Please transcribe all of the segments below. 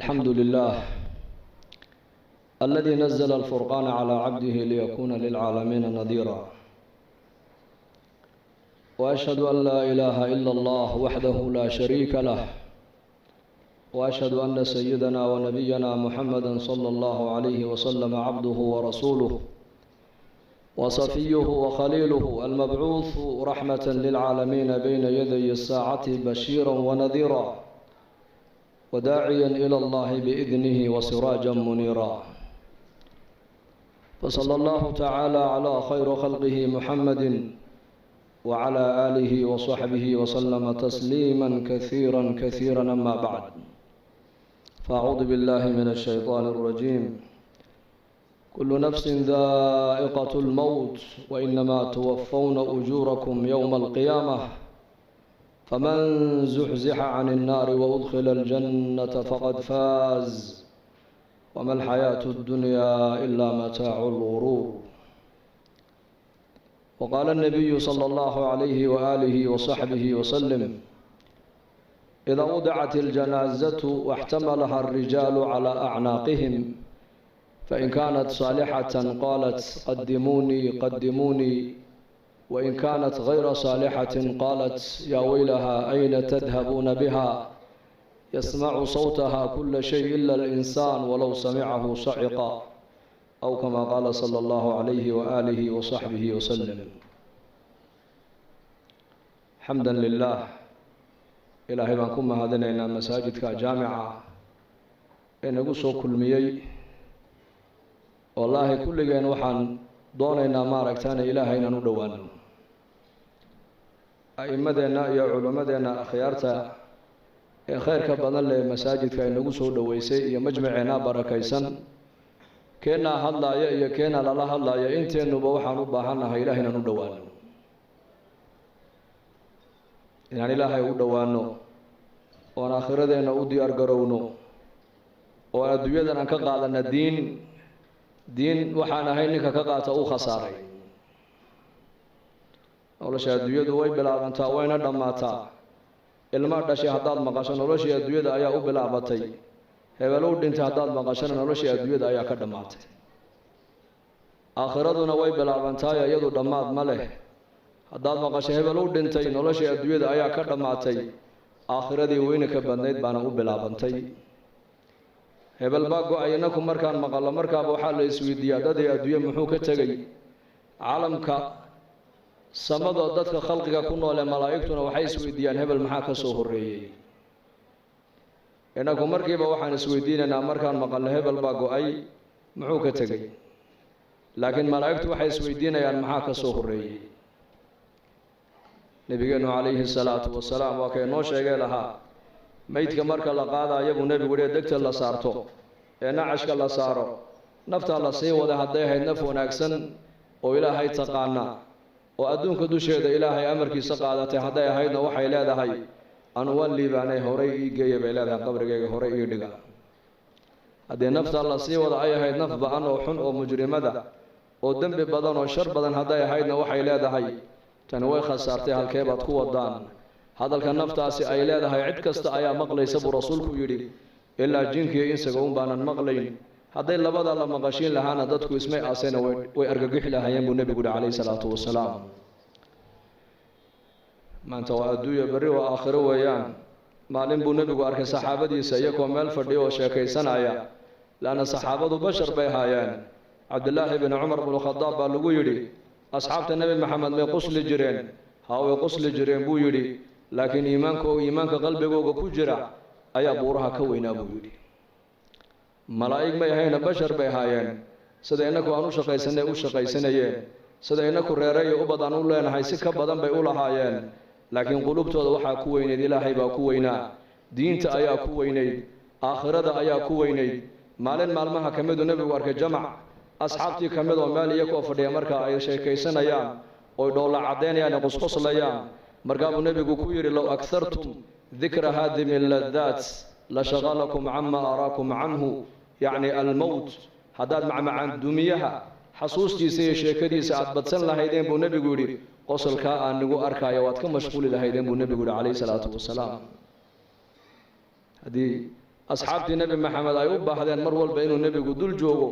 الحمد لله الذي نزل الفرقان على عبده ليكون للعالمين نذيرا، وأشهد أن لا إله إلا الله وحده لا شريك له، وأشهد أن سيدنا ونبينا محمدا صلى الله عليه وسلم عبده ورسوله وصفيه وخليله المبعوث رحمة للعالمين بين يدي الساعة بشيرا ونذيرا وداعيا إلى الله بإذنه وسراجا منيرا. فصلى الله تعالى على خير خلقه محمد وعلى آله وصحبه وسلم تسليما كثيرا كثيرا. أما بعد، فأعوذ بالله من الشيطان الرجيم. كل نفس ذائقة الموت وإنما توفون أجوركم يوم القيامة، فمن زحزح عن النار وأدخل الجنة فقد فاز، وما الحياة الدنيا إلا متاع الغرور. وقال النبي صلى الله عليه وآله وصحبه وسلم: إذا وضعت الجنازة واحتملها الرجال على أعناقهم، فإن كانت صالحة قالت قدموني قدموني، وإن كانت غير صالحة قالت يا ويلها أين تذهبون بها، يسمع صوتها كل شيء إلا الإنسان ولو سمعه صعقا، أو كما قال صلى الله عليه وآله وصحبه وسلم. حمدا لله، إلهي بانكم mahadinaynaa masaajidka jaamica ee nagu soo kulmiyey. wallaahi kulligeen waxaan doonaynaa maaragtaana ilaahay inaan u dhowaano. a'immadeenna iyo culimmadeenna akhyaarta ee khayrka badan leh masaajidka ay nagu soo dhoweysay iyo majmaceenna barakaysan, keenaa hadlaaya iyo keenaa lala hadlaaya, inteennuba waxaan u baahannahay ilaahay inaan u dhowaano, inaan ilaahay u dhowaano, oon aakhiradeenna u diyaar garowno, oo adduunyadan aan ka qaadana diin waxaan ahay ninka ka qaata u khasaaray. nolosha adduunyadu way bilaabantaa wayna dhammaataa. ilma dhashay haddaad maqasho noloshii adduunyada ayaa u bilaabatay. hebel u dhintay haddaad maqashona noloshii adduunyada ayaa ka dhammaatay. aakhiraduna way bilaabantaay, iyadu dhammaad ma leh. haddaad maqasho hebel u dhintay noloshii adduunyada ayaa ka dhammaatay, aakhiradii weyne ka badnayd baana u bilaabantay. hebel baa go-ay. inaku markaan maqallo markaaba waxaa la isweydiiyaa dadii adduunye muxuu ka tegay? caalamka samadoo dadka khalqiga ku noole malaa'igtuna waxay isweydiiyaan hebel maxaa ka soo horreeyey. inaku markiiba waxaan isweydiinaynaa markaan maqallo hebel baa go-ay muxuu ka tegay, laakiin malaa'igtu waxay isweydiinayaan maxaa ka soo horreeyey. nabigeenu calayhi salaatu wasalaam waa kay noo sheegee lahaa, meydka marka la qaadaayo buu nebigu yihi degta la saarto ee nacashka la saaro, naftaa la sii wada hadday ahayd naf wanaagsan oo ilaahay taqaana oo adduunka dusheeda ilaahay amarkiisa qaadatay hadday ahaydna waxay leedahay anu waan liibaanay, horay ii geeya bay leedahay, qabrigayga horay ii dhiga. haddii naftaa la sii wada ay ahayd naf ba-an oo xun oo mujrimada oo dembi badan oo shar badan hadday ahaydna waxay leedahay tani way khasaartay, halkee baad ku wadaan? hadalka naftaasi ay leedahay cid kasta ayaa maqlaysa buu rasuulku yidhi, ilaa jinkiiyo insaga un baanan maqlayn. hadday labada la maqashiin lahaana dadku ismay aasayna way argagixi lahaayeen buu nebigu yihi calayhi salaatu wasalaam. maanta waa adduunya, berri waa aakhiro weeyaan. maalin buu nebigu arkay saxaabadiisa iyagoo meel fadhiya oo sheekaysanaya, laanna saxaabadu bashar bay ahaayeen. cabdillaahi bni cumar bnu khadaab baa lagu yidhi, asxaabta nebi maxamed may qusli jireen? haa, way qusli jireen buu yidhi, laakiin iimaanka qalbigooga ku jira ayaa buuraha ka weynaa buu yidhi. malaa'ig may ahayna bashar bay ahaayeen, sida inaku aan u shaqaysanay u shaqaysanayeen, sida inaku reereeyo ubad aan u leenahay si ka badan bay u lahaayeen, laakiin qulubtooda waxaa ku weynayd ilaahay baa ku weynaa, diinta ayaa ku weynayd, aakhirada ayaa ku weynayd. maalin maalmaha ka miduu nebigu arkay jamac asxaabtii ka mid oo meel iyagoo fadhiya markaa ay sheekaysanayaan oy dhoolla caddaynayaan ee qusquslayaan. markaabuu nebigu ku yidhi, low aghartum dikra haadimi ladaat la shaqalakum cama araakum canhu, yacni almowt. haddaad macmacaan dumiyaha xasuustiisa iyo sheekadiisa aad badsan lahaydeen buu nebigu yidhi, qosolkaa aan nigu arkaayo waad ka mashquuli lahaydeen buu nebigu yihi calayhi salaatu wasalaam. haddii asxaabtii nebi maxamed ay u baahdeen mar walba inuu nebigu dul joogo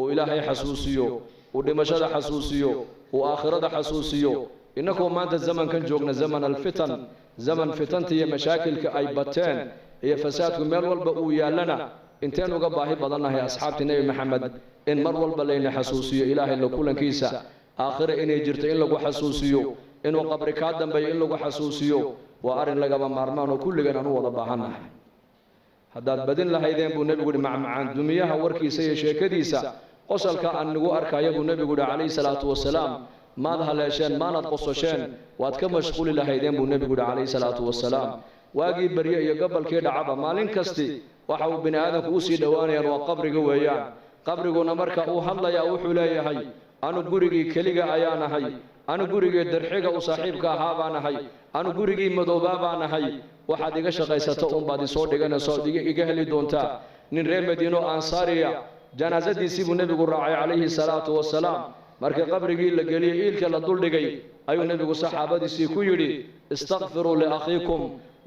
uu ilaahay xasuusiyo uu dhimashada xasuusiyo uu aakhirada xasuusiyo innagoo maanta zamankan joogna zaman alfitan zaman fitanta iyo mashaakilka ay bateen iyo fasaadku meel walba uu yaallana inteen uga baahi badannahay asxaabtii nebi maxamed in mar walba layna xasuusiyo ilaahay la kulankiisa aakhire inay jirto in lagu xasuusiyo inuu qabri kaa dambeeyo in lagu xasuusiyo waa arrin lagaba maarmaan oo kulligan aan u wada baahannahay haddaad badin lahaydeen buu nebigu yihi macmacaan dumiyaha warkiisa iyo sheekadiisa qosalka aan nagu arkaya buu nebigu yihi calayhi salaatu wasalaam maad haleesheen maanad qososheen waad ka mashquuli lahaydeen buu nebigu yihi calayhi salaatu wasalaam waagii barye iyo gobolkii dhacaba maalin kasti waxa uu bini aadamku usii dhowaanayaan waa qabriga weeyaan qabriguna marka uu hadlayaa wuxuu leeyahay anu gurigii keliga ayaan ahay anu gurigii darxiga u saaxiibka ahaa baan ahay anu gurigii madoobaa baan ahay waxaad iga shaqaysato unbaad isoo dhiganayso iga heli doontaa nin reer madiino ansaariya janaasadiisii buu nebigu raacay calayhi salaatu wasalaam markii qabrigii la geliyey iilka la duldhigay ayuu nebigu saxaabadiisii ku yidhi istakfiruu liakhiikum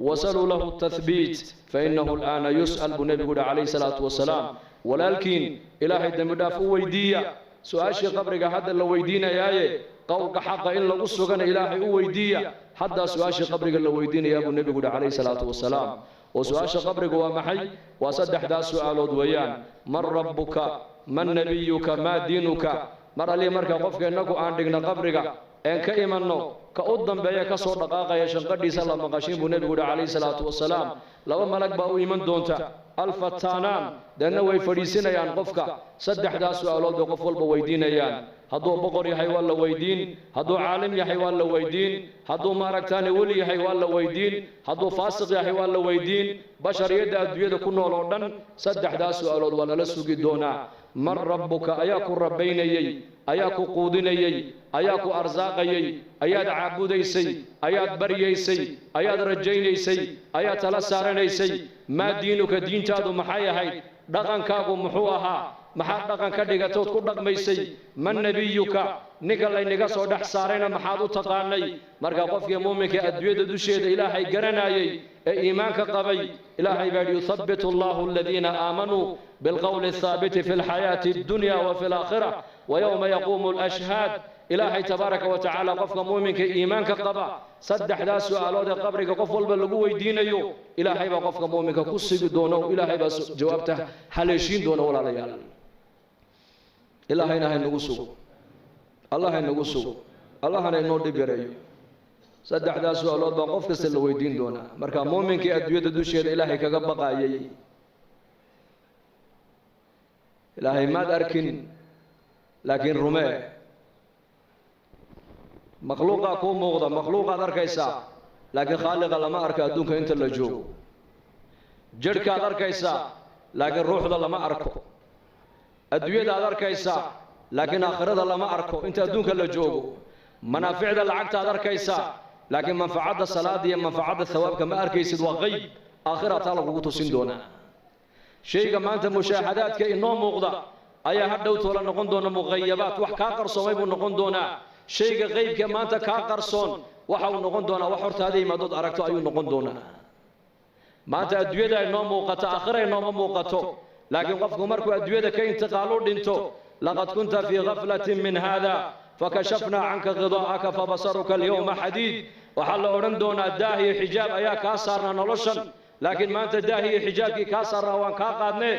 wasaluu lahu tathbiit fainahu al'aana yus'al buu nebigu yihi calayhi salaatu wasalaam walaalkiin ilaahay dembi dhaaf u weydiiya su-aashii qabriga hadda la weydiinayaaye qowlka xaqa in lagu sugana ilaahay u weydiiya haddaa su-aashii qabriga la weydiinayaa buu nebigu yihi calayhi salaatu wasalaam oo su-aasha qabriga waa maxay waa saddexdaas su-aalood weeyaan man rabbuka man nabiyuka maa diinuka mar alii marka qofka innagu aan dhigna qabriga een ka imanno ka u dambeeya ka soo dhaqaaqaya shanqadhiisa la maqashin buu nebigu yihi calayhi salaatu wasalaam laba malag baa u iman doonta alfataanaan deedna way fadhiisinayaan qofka saddexdaas su-aalood bay qof walba weydiinayaan hadduu boqor yahay waa la weydiin hadduu caalim yahay waa la weydiin hadduu maaragtaane weli yahay waa la weydiin hadduu faasiq yahay waa la weydiin bashariyadda adduunyada ku nool oo dhan saddexdaas su-aalood waa lala sugi doonaa man rabbuka ayaa ku rabbaynayey ayaa ku quudinayey ayaa ku arsaaqayey ayaad caabudaysay ayaad baryaysay ayaad rajaynaysay ayaad tala saaranaysay maa diinuka diintaadu maxay ahayd dhaqankaagu muxuu ahaa maxaad dhaqan ka dhigatood ku dhaqmaysay man nebiyuka ninka laynaga soo dhex saarayna maxaad u taqaanay marka qofkii muuminka adduunyada dusheeda ilaahay garanayay ee iimaanka qabay ilaahay baa yidhi yuthabbitu allahu aladiina aamanuu bilqowli athaabiti fi lxayaati addunya wa fi alaakhira wa yowma yaquumu alashhaad ilaahay tabaaraka wa tacaala qofka muuminka iimaanka qaba saddexdaas su-aalood ee qabriga qof walba lagu weydiinayo ilaahay baa qofka muuminka ku sigi doona oo ilaahay baa jawaabta haleeshiin doona walaalayaal ilaahayna haynagu sugo allah haynagu sugo allahana inoo dhib yareeyo saddexdaas su-aalood baa qof kasta la weydiin doonaa marka muuminkii adduunyada dusheeda ilaahay kaga baqaayay ilaahay maad arkin laakiin rumee makhluuqaa kuu muuqda makhluuqaad arkaysaa laakiin khaaliqa lama arka adduunka inta la joogo jidhkaad arkaysaa laakiin ruuxda lama arko adduunyada aad arkaysaa laakiin aakhirada lama arko inta adduunka la joogo manaaficda lacagta aad arkaysaa laakiin manfacadda salaada iyo manfacadda thawaabka ma arkaysid waa qayb aakhira taa lagugu tusin doonaa shayga maanta mushaahadaadka inoo muuqda ayaa hadhow toola noqon doona muqayabaat wax kaa qarsoomay buu noqon doonaa shayga qaybka maanta kaa qarsoon waxa uu noqon doonaa wax hortaada yimaadood aragto ayuu noqon doonaa maanta adduunyada inoo muuqato aakhira inooma muuqato laakiin qofku markuu adduunyada ka intiqaalu dhinto laqad kunta fii gaflatin min hada fakashafnaa canka khidaa'aka fabasaruka alyawma xadiid waxaa la odhan doonaa daah iyo xijaab ayaa kaa saarnaa noloshan laakiin maanta daah iyo xijaabkii kaa saarnaa waan kaa qaadnee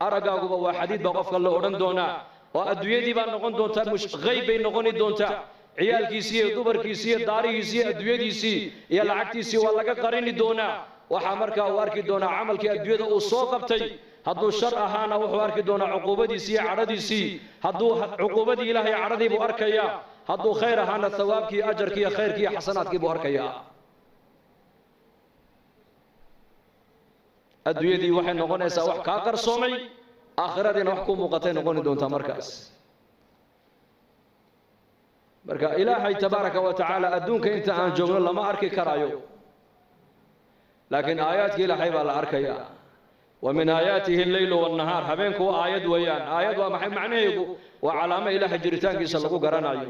araggaaguba waa xadiid baa qofka la odhan doonaa oo adduunyadii baa noqon doontaa qayb bay noqoni doontaa ciyaalkiisii iyo dumarkiisii iyo daarihiisii iyo adduunyadiisii iyo lacagtiisii waa laga qarini doonaa waxaa markaa uu arki doonaa camalkii adduunyada uu soo qabtay hadduu shar ahaana wuxuu arki doonaa cuquubadiisii iyo cadhadiisii hadduu cuquubadii ilaahay cadhadii buu arkayaa hadduu khayr ahaana thawaabkii ajarkii iyo khayrkii iyo xasanaadkii buu arkayaa adduunyadii waxay noqonaysaa wax kaa qarsoomay aakhiradiina wax ku muuqatay noqoni doontaa markaas marka ilaahay tabaaraka wa tacaala adduunka inta aan joogno lama arki karaayo laakiin aayaadkii ilaahay baa la arkayaa wa min aayaatihi alleylu wannahaar habeenku waa aayad weeyaan aayad waa maxay macnaheedu waa calaamo ilaahay jiritaankiisa lagu garanayo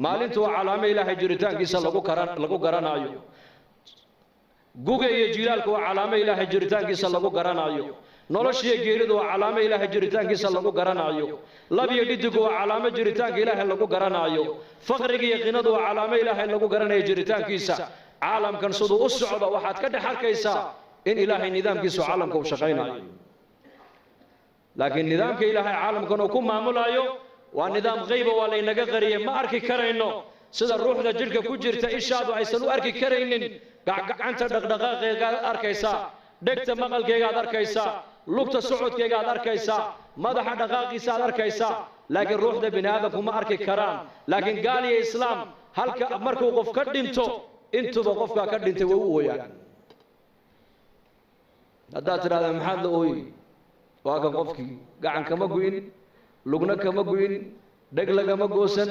maalintu waa calaamo ilaahay jiritaankiisa lagu garanayo guga iyo jilaalku waa calaamo ilaahay jiritaankiisa lagu garanayo noloshiya geeridu waa calaamo ilaahay jiritaankiisa lagu garanayo labiyo dhidigu waa calaamo jiritaanka ilaahay lagu garanayo faqriga iyo qinadu waa calaamo ilaahay lagu garanayo jiritaankiisa caalamkan siduu u socdo waxaad ka dhex arkaysaa in ilaahay nidaamkiisu caalamka u shaqaynayo laakiin nidaamka ilaahay caalamkan uu ku maamulayo waa nidaam qayba waa laynaga qariyay ma arki karayno sida ruuxda jirka ku jirta ishaadu aysan u arki karaynin gacanta dhaqdhaqaaqeegaad arkaysaa dhegta maqalkeegaad arkaysaa lugta socodkeegaad arkaysaa madaxa dhaqaaqiisa aad arkaysaa laakiin ruuxda bini aadamku ma arki karaan laakiin gaal iyo islaam halka markuu qof ka dhinto intuba qofkaa ka dhintay way u ooyaan haddaad tidhahdaa maxaad la ooyi waa kan qofkii gacan kama gu'in lugna kama gu'in dheg lagama goosan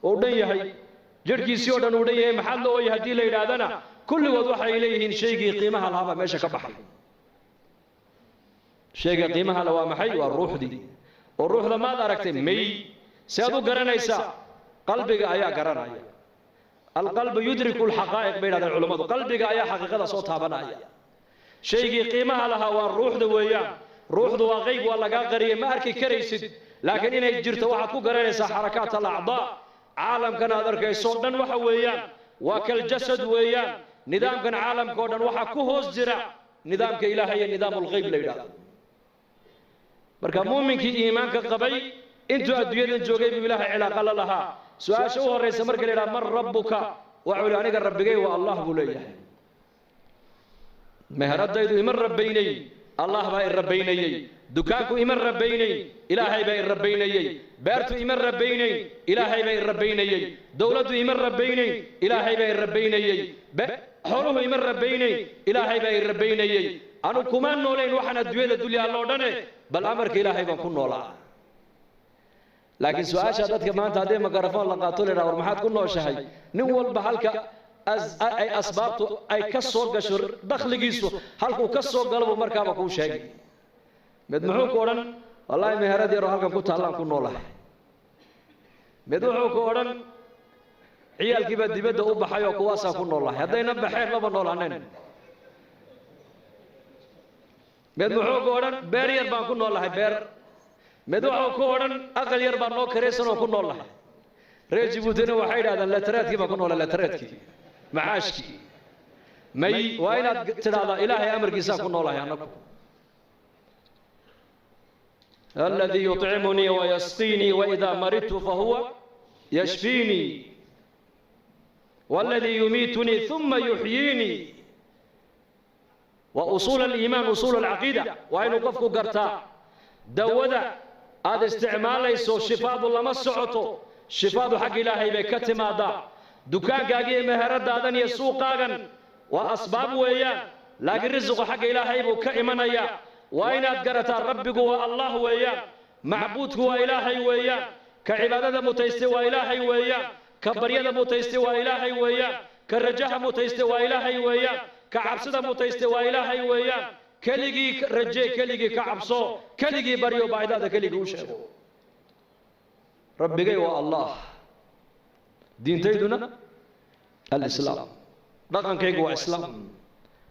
oo dhan yahay jirhkiisii oo dhan uu dhan yahay maxaad la ooyi haddii la yidhaahdana kulligood waxay leeyihiin shaygii qiimaha lahaabaa meesha ka baxay shayga qiimaha la waa maxay waa ruuxdii oo ruuxda maad aragtay may si aad u garanaysaa qalbiga ayaa garanaya alqalbu yudriku alxaqaa'iq bay yidhahdeen culammadu qalbiga ayaa xaqiiqada soo taabanaya shaygii qiimaha lahaa waa ruuxda weeyaan ruuxdu waa qayb waa lagaa qariyay ma arki karaysid laakiin inay jirto waxaad ku garanaysaa xarakaat alacdaa caalamkan aad arkayso dhan waxa weeyaan waa kaljasad weeyaan nidaamkan caalamka oo dhan waxaa ku hoos jira nidaamka ilaahay iyo nidaamulqayb la yidhaahdo marka muuminkii iimaanka qabay intuu adduunyadan joogay buu ilaahay cilaaqa la lahaa su-aasha u horraysa marka la yidhaha man rabbuka waxuu yidhi aniga rabbigay waa allah buu leeyahay meheradaydu ima rabbaynay allah baa i rabbaynayey dukaanku ima rabbaynayn ilaahay baa i rabbaynayey beertu ima rabbaynayn ilaahay baa i rabbaynayey dowladdu ima rabbaynayn ilaahay baa i rabbaynayey xooluhu ima rabbaynayn ilaahay baa i rabbaynayey anu kuma noolayn waxaan adduunyada dulya alloo dhane bal amarka ilaahay baan ku noolaa laakiin su-aasha dadka maanta haddii makarafoon la qaato la yidhaha war maxaad ku nooshahay nin walba halka ay asbaabtu ay ka soo gasho dakhligiisu halkuu ka soo galo buu markaaba kuu sheegay mid muxuu ku odhan wallaahi meherad yaroo halkan ku taallaan ku noolahay mid wuxuu ku odhan ciyaalkiibaa dibadda u baxay oo kuwaasaa ku noolahay haddayna baxeen maba noolaanayn mid muxuu ku odhan beer yar baan ku noolahay beer mid wuxuu ku odhan aqal yar baan noo karaysan oo ku noolahay reer jibuutina waxay yidhahdaan lataraadkii baan ku noolay lataraadkii macaashkii may waa inaad tidhaahdaa ilaahay amarkiisaan ku noolahay annagu alladii yuطcimunii wayasqiinii waidaa maridtu fahuwa yashfiinii والذي يميتني ثم يحييني وأصول الإيمان أصول العقيدة وإن قفك قرتا دودا هذا استعمال ليسو شفاء الله مسعته شفاء حق إلهي بكتم هذا دكان قاقي مهرد هذا يسوق قاقا وأسباب وياه لكن رزق حق إلهي بكئمنا يا وإن أدقرت ربك هو الله وياه معبودك هو إلهي وياه كعبادة متيستوى إلهي وياه كبرية متيستوى إلهي وياه كرجاء متيستوى إلهي وياه كعبسدة متيستوى إلهي وياه كليجي رجاء كليجي كعبصو كليجي بريو بعد هذا كليجي وشهو ربي جاي الله دين تيدنا الإسلام رقم كيجو إسلام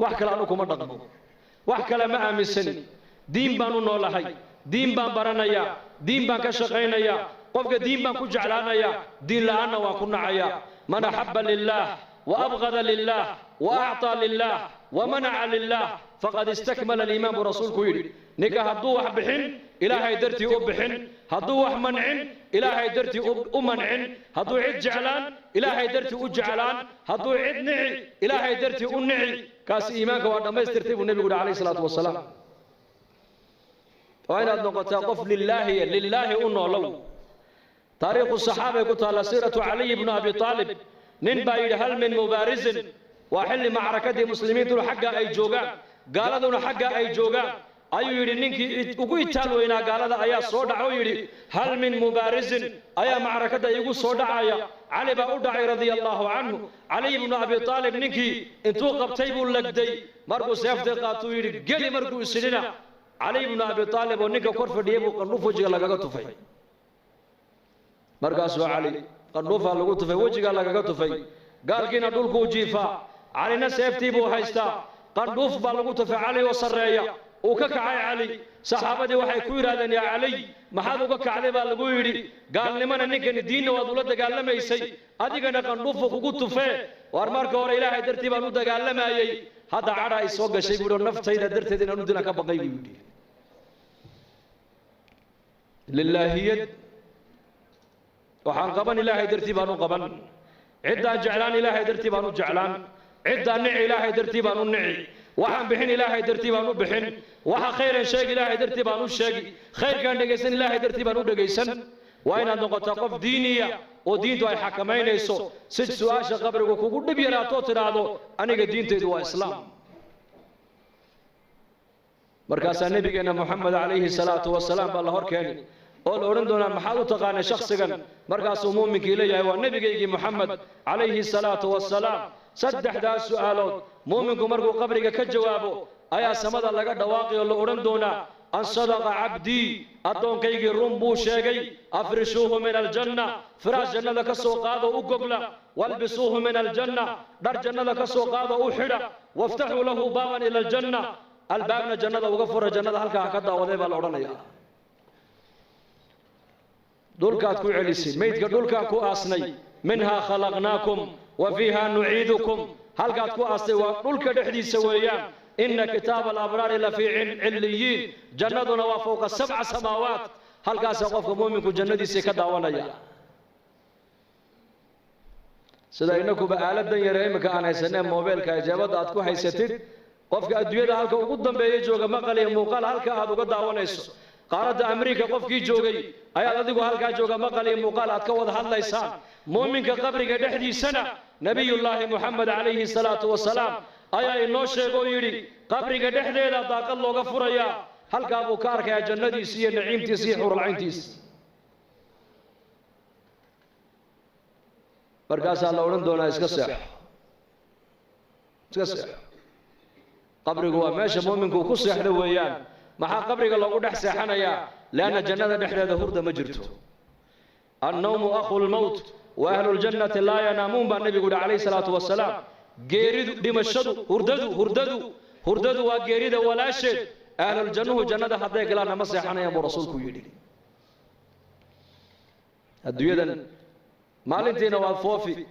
وحكى لعنكم الرقم وحكى لما أمسني دين بانو نولهاي دين بان برانيا دين بان كشقينيا قفك دين بان كجعلانيا دين لأنا وكنا عيا من أحب لله وأبغض لله وأعطى لله ومنع لله فقد استكمل الإمام برسول كويري نكا هدوح بحن إلهي درتي أبحن هدوح منعن إلهي درتي أمنعن هدو عد جعلان إلهي درتي أجعلان هدو عد نعي إلهي درتي أنعي كاس إيمانك وأنا ما يسترتيب النبي عليه الصلاة والسلام وأين النقطة قف لله أنه لو تاريخ الصحابة قلت على سيرة علي بن أبي طالب ننبايد هل من مبارز وحل معركة مسلمين دون حقا أي جوغان قال دون حقا أي جوغان أيو يري ننكي ugu itaalweyna gaalada ayaa soo dhaco yiri hal min mubarizin ayaa macrakada igu soo dhacaya Ali baa u dhacay radiyallahu anhu Ali ibn Abi Talib ninkii intuu qabtay buu lagday markuu seefta qaatuu yiri gali markuu islina Ali ibn Abi Talib oo ninka kor fadhiyay buu qandhuuf wajiga lagaga tufay markaasuu Ali qandhuufa lagu tufay wajiga lagaga tufay gaalkiina dhulku u jiifa Alina seeftii buu haystaa qandhuuf baa lagu tufay Ali oo sareeya وككعي علي صحابتي وحي كويرادن يا علي ما حد وككعلي بالغويري قال لمن نكن الدين ودولة قال لما يسي أديكنا كنوف وقوت فيه وارمارك ور إلهي درتي بانو قال لما يي هذا عرا يسوق شيء يقول نفط إذا درت دين ندنا كبقي بيودي لله يد وحن قبن إلهي درتي بانو قبن عدة جعلان إلهي درتي بانو جعلان عدة نعي إلهي درتي بانو نعي وحن بحن إلهي درتي بانو بحن وحن خير شيء إلهي درتي بانو شيء خير كان دقيسن إلهي درتي بانو دقيسن وين نقطة قف دينية ودين دواي حكمين يسو ست سؤال قبر وكوكو نبينا توتر هذا أنا قدين تدوا إسلام مركز النبي كان محمد عليه الصلاة والسلام بالله كاني قول أورندونا محاولة تقان شخص كان مركز أمومك إليه هو النبي كي محمد عليه الصلاة والسلام صدح دا سؤالات مؤمنكم مركو قبرك كجوابه أيا سمد الله قد واقع الله أورندونا أن صدق عبدي أدون كيجي رمبو شيء أفرشوه من الجنة فراش جنة لك سوقاد وقبلة والبسوه من الجنة در جنة لك سوقاد وحدة وافتحوا له بابا إلى الجنة الباب من الجنة وغفر الجنة هلك هكذا وذيب الأورانية دول كاتكو عليسي ميت دول كاتكو أصني منها خلقناكم وفيها نعيدكم هل كاتكو أصني ودول كدحدي سويان إن كتاب الأبرار لفي عليين جنتنا وفوق 7 سماوات هل كاس قفك مؤمنكم جندي سيكدا ونيا سيدا إنكم بآلة دنيا رأيمك أنا سنة موبايل كإجابة أتكو حيستيد قفك أدوية هلك وقدم بيجوغ مقالي موقال هلك هذا قد ونيسو قارة أمريكا قفك جوغي أيا أدوغ هلك جوغ مقالي موقال أتكو هذا ليسان مؤمنك قبرك دحدي سنة نبي الله محمد عليه الصلاة والسلام أيا إنه شيء يري قبرك دحدي لا ضاق الله غفريا هل كابو كارك يا جندي سي نعيم تسي حور العين تيس بركاس الله ورندونا اسكسح قبرك هو ماشي مؤمنكو كسح دويان ما قبرك الله قد حسحنيا لأن الجنة دحدي هرد مجرته النوم أخو الموت وأهل الجنة لا ينامون بالنبي قد عليه الصلاة والسلام جيرد دمشدو هرددو وجيرد ولا شيء أهل الجنة جنة حتى يقلنا مسيحنا يا أبو رسولك يدي الدنيا مالنتين والفوفي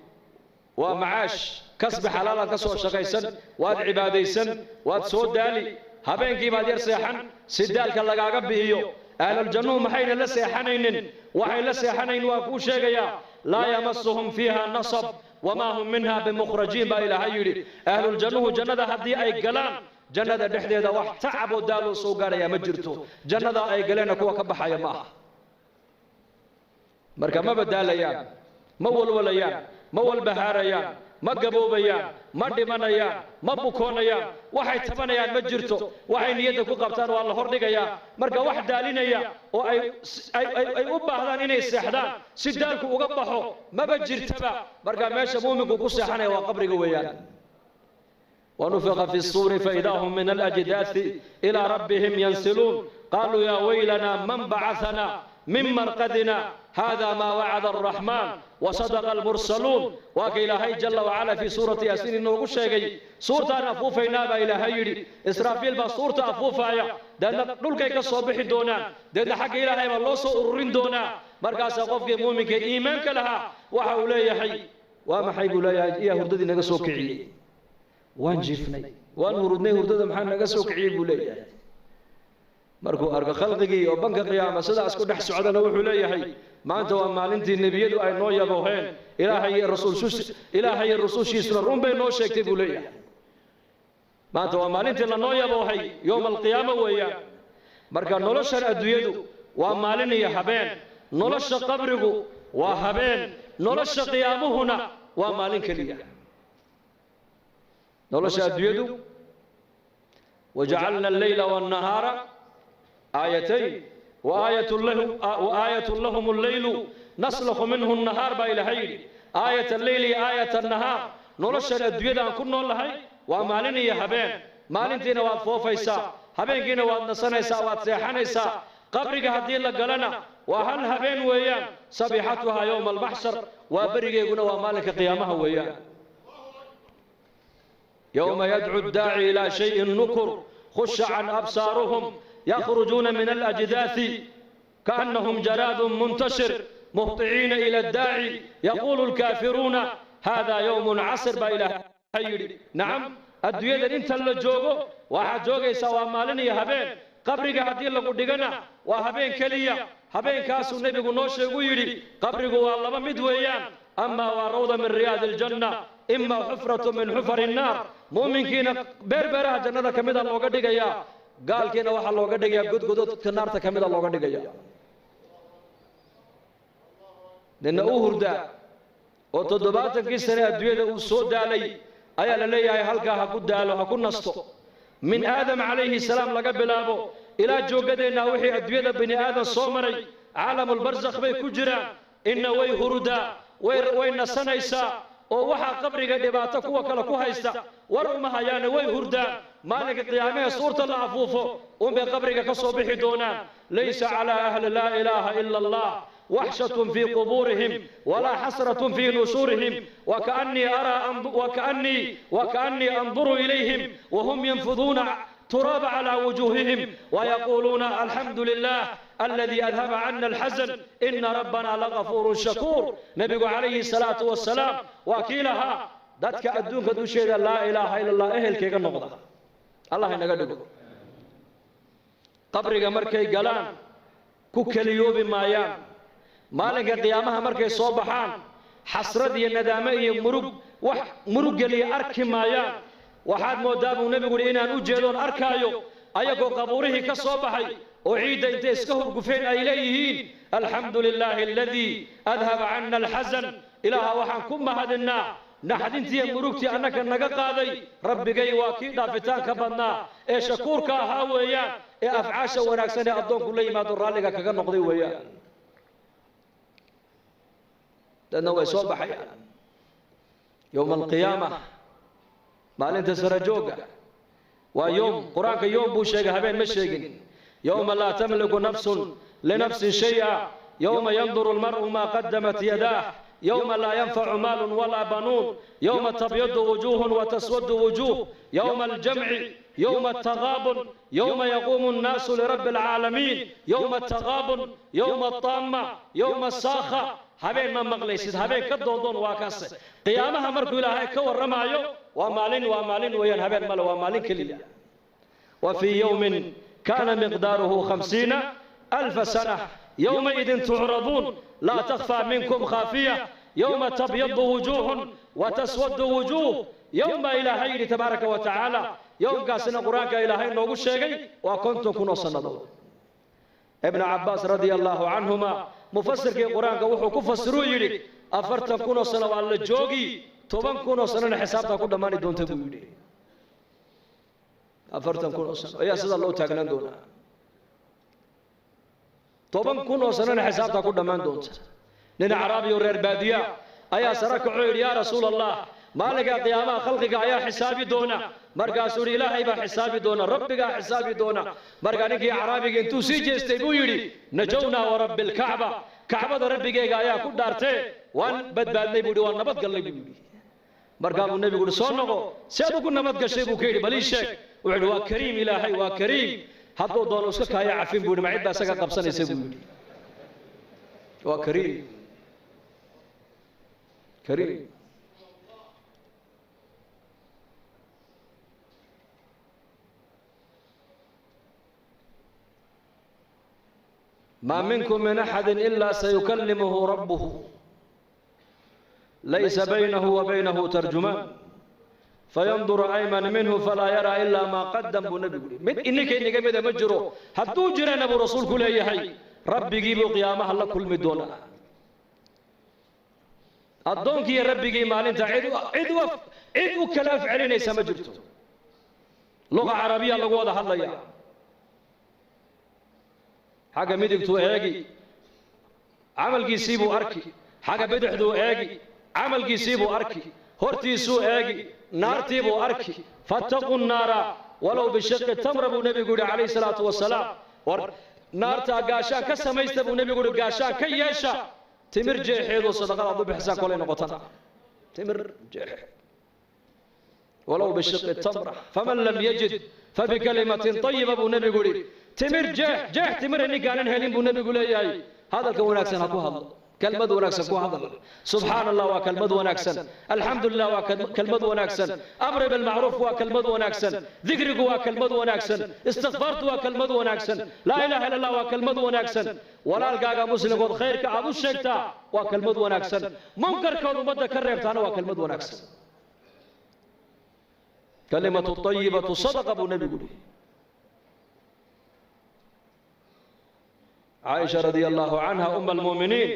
ومعاش كسب حلالا كسو شقيسن واد عباديسن واد سود دالي هبين كيما دير سيحن سدالك لغا بيهيو أهل الجنة محين لا سيحنين وحي لا سيحنين واكو شيغيا لا يمسهم فيها نصب وما هم منها بمخرجين با إلى هيري أهل الجنة جنة هدي أي قلان جنة دحديدا wax tacab oo daalo soo gaaraya ma jirto jannada ay galeen kuwa ka baxaya ma marka ma badaalayaan ma walwalayaan ma walbahaarayaan ma gaboobayaan ma dhimanayaan ma bukoonayaan waxay tabanayaan ma jirto waxay niyada ku qabtaan waa la hordhigayaa marka wax daalinaya oo ay u baahdaan inay seexdaan si daalku uga baxo ma jirtaba marka meesha muuminku ku seexanaya waa qabriga weeyaan ونفخ في الصور فإذا هم من الأجداث إلى ربهم ينسلون قالوا يا ويلنا من بعثنا من مرقدنا هذا ما وعد الرحمن وصدق المرسلون وكإلهي جل وعلا في سورة ياسين إنه قشيقي سورة أفوفينا با إلهي إسرافيل با سورة أفوفايا دان نلقى كالصبح دونا دان حق إلهي والله سؤرين دونا مركز قفك مؤمنك إيمانك لها وحولي حي وما حي بولا يا هرددي نقصوكعي وان جفني وان هردني هردد محن نقصو كعيب وليه مركو أرك خلقي وبنك قيامة سدا أسكو دح سعدنا وحوليه ما أنت ومالنتي النبي يدو أي نويا بوهين إلهي الرسول شيسنا روم بين نو شيكتب وليه ما أنت ومالنتي لنويا بوهي يوم القيامة ويا مركا نولش الأدويدو ومالني يحبين نولش قبرقو وحبين نولش قيامه هنا ومالن كليه نولش أدويدو وجعلنا الليل والنهار آيتين وآية لهم الليل نسلخ منه النهار بإلهي آية الليل آية النهار نولش أدويدا كنا لهي ومالني يحبين مالنتين وفوفيسا هبين كينا ونسانيسا واتسيحانيسا قبرك هدي لقلنا وهل هبين ويان صبيحتها يوم المحشر وبرق يقولنا ومالك قيامها ويان يوم يدعو الداعي إلى شيء نكر خش عن أبصارهم يخرجون من الأجداث كأنهم جراد منتشر مهطعين إلى الداعي يقول الكافرون هذا يوم عسر بإله حيري نعم الدوية انت اللي جوغو واحد جوغي سوا مالني هبين قبرك هدي اللي قدقنا وهبين كليا هبين كاسو النبي نوشي ويري قبرك والله مدويان أما وروضة من رياض الجنة إما حفرة من حفر النار مؤمن كينا بربرة جنة كمدا الله قدقيا قال كينا وحا الله قدقيا قد قدود كنار كمدا الله قدقيا لأن أوهردا وتضباطا كيسنا الدوية وصود علي أيا للي هلقا هكو دالو هكو نستو من آدم عليه السلام لقبل أبو إلى جوجدنا وحي الدوية بني آدم صومري عالم البرزخ بي كجرا إن ويهردا وين سنيسا ووحا قبرك دباتك وكلكو هيستا ورمها يعني ويهردا مالك قيامه صورة الله عفوفه ومن قبرك كصبح دونا ليس على أهل لا إله إلا الله وحشة في قبورهم ولا حسرة في نشورهم وكأني أنظر إليهم وهم ينفضون تراب على وجوههم ويقولون الحمد لله الذي أذهب عنا الحزن إن ربنا لغفور شكور نبي عليه الصلاة والسلام وكيلها ذاتك أدونك دوشيد لا إله إلا الله أهل كيك النقضة الله ينقدق قبرك مركي قلان كوكليوب مايان مالك قيامها مركي صوبحان حسرد الندامي مرق لي أركي مايان وحاد موداب ونبي يقول إنا نوجدون أركايو أيكو قبوره كصوبحي أعيد إنت اسكهب قفين إليهين الحمد لله الذي أذهب عنا الحزن إلها وحن كم هدنا نحد انتي مروكتي أنك النقاقاذي ربي قي واكيدا فتان كبنا إيه شكورك هاويا إيه أفعاشا وناكساني أدون كل ما در لك كغن نقضي ويا لأنه يصوبحي يوم القيامة ما انت سرجوجا ويوم قرانك يوم بو شيغا هبين مشيغين يوم لا تملك نفس لنفس شيئا يوم ينظر المرء ما قدمت يداه يوم لا ينفع مال ولا بنون يوم تبيض وجوه وتسود وجوه يوم الجمع يوم التغابن يوم يقوم الناس لرب العالمين يوم التغابن يوم الطامة يوم الصاخة هبين ما مغليسيد هبين كدودون واكاس قيامها مركو إلهي كور رمايو ومالين وين هبين مال ومالين كليا وفي يوم كان مقداره 50,000 سنة يومئذ تعرضون لا تخفى منكم خافية يوم تبيض وجوه وتسود وجوه يوم إلهي تبارك وتعالى يوم قاسنا قرانك إلهي نوغو الشيغي وكنتم كنوا صندون ابن عباس رضي الله عنهما مفسر كي قرانك وحو كفسروا يري أفرتن كنوا صنوا على الجوغي توبان كنوا صنوا حسابتا كل ماني دون تبو يري أفرتن كنوا صنوا يا سيد الله تاقنان دونا توبان كنوا صنوا حسابتا كل مان دون لنا عربي ورير بادية أيا سرك عير يا رسول الله مالك قيامة خلقك يا حسابي دونا مرقا سوري إلهي با حسابي دونا ربك حسابي دونا مرقا نكي عربي انتو سيجي استيبو يري نجونا ورب الكعبة كعبة ربك يا كود دارتي وان بدبادني بودي وان نبت قلي بودي مرقا النبي يقول صنعو سيبو كن نبت قشيبو كيري بلي الشيك وعلوا كريم إلهي وكريم حطو دونو سكا يا عفين بودي معيد باسكا قبصاني سيبو يري وكريم كريم ما منكم من أحد إلا سيكلمه ربه ليس بينه وبينه ترجمان فينظر أيمن منه فلا يرى إلا ما قدم بنبي إنك بدا مجرو حتى جرى نبو رسول كل يحي ربي جيبوا قيامه الله كل مدونا الدونك يا ربي جي مال انت عدو كلاف علينا يسمى جرته لغة عربية لغة هذا الله يا حاجة مدقتو ايجي عمل جيسيبو اركي حاجة بدحدو ايجي عمل جيسيبو اركي هرتيسو ايجي نارتيبو اركي فاتقوا النار ولو بشق التمر ابو نبي يقول عليه الصلاة والسلام نارتا قاشا كسميست ابو نبي يقول قاشا كيشا تمر جيحيد وصدقاء ضب حسان كولين قطنا تمر جيح ولو بشق التمرة فمن لم يجد فبكلمة طيبة أبو النبي يقول تمر جاه تمر إني كان هلين أبو النبي يقول هذا الكون أكسن أكو هذا كلمة ونكسن كو هذا سبحان الله وكلمة ونكسن الحمد لله وكلمة ونكسن أمر بالمعروف وكلمة ونكسن ذكرك وكلمة ونكسن استغفرت وكلمة ونكسن لا إله إلا الله وكلمة ونكسن ولا القاقا مسلم قد خيرك أبو الشيكتا وكلمة ونكسن منكر كون مدى كريبتانا وكلمة ونكسن كلمة الطيبة صدق أبو النبي يقول عائشة رضي الله عنها أم المؤمنين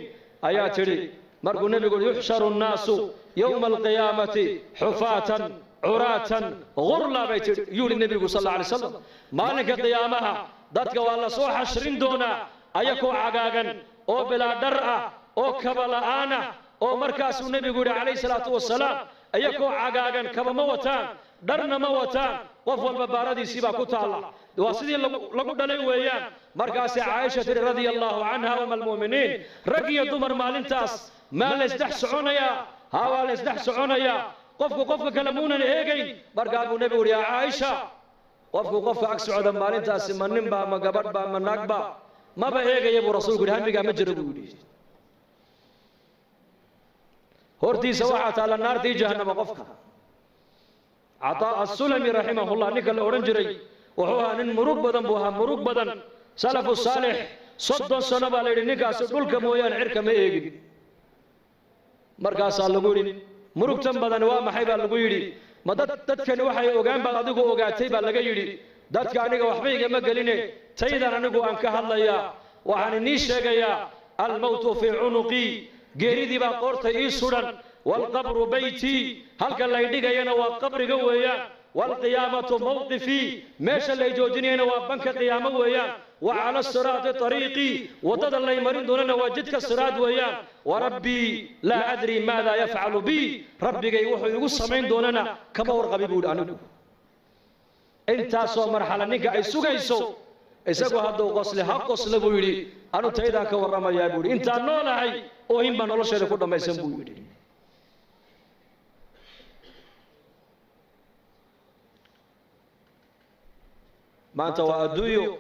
آياتي مرق النبي يقول يحشر الناس يوم القيامة حفاة عراة غرلا بيت يقول النبي صلى الله عليه وسلم مالك قيامها ذاتك والله سو حشرين دونا أيكو عقاقا أو بلا درأة أو كبلاءنا أو مركز النبي يقول عليه الصلاة والسلام أيكو عقاقا كبا موتان درنا موتان وفوا البباردي سيبا كتالا واسدي لقو دلي ويان مركز عائشة رضي الله عنها أم المؤمنين رقي دمر مالنتاس ما لسدح سعونيا هاوا لسدح سعونيا قفك كلمونا إيجين مركز أبو نبي يا عائشة قفك أكسعود مالنتاس من نمبا ما قبر با من نقبا ما بإيجي يبو رسول قد هم بقى مجرد قولي هورتي سواحة على النار تي جهنم قفك عطاء السلمي رحمه الله نكال أورنجري وهو أن مروق بدن بوها مروق بدن سلف الصالح صد السنة بالي نكاس دولك مويان عرك ميجي مركز اللغوري مروق تم بدن وما حيبا اللغوري ما دتكن وحي أوغان بغادوغو أوغاتي بالغيري دتك عنيق وحبيق مقاليني تيدا عنيقو أنك هالليا وحن نيشيغيا الموت في عنقي قريدي باقورت إيسودا والقبر بيتي هل كان لا يدقينا وقبر قويا والقيامة موقفي ماشا اللي يجوجنينا وبنك قيامة ويا وعلى الصراط طريقي وضد الله يمرين دوننا وجدك الصراط ويا وربي لا أدري ماذا يفعل بي ربي يوحي يقصمين دوننا كما ورغبي بيقول عنه انت سو مرحلة نيكا اي سوغا يسو isagu hadda qosle ha qosle buu yiri anu tayda ka waramaya buu yiri inta noolahay oo in ba nolosheeda ku dhamaysan buu yiri maanta waa adduunyo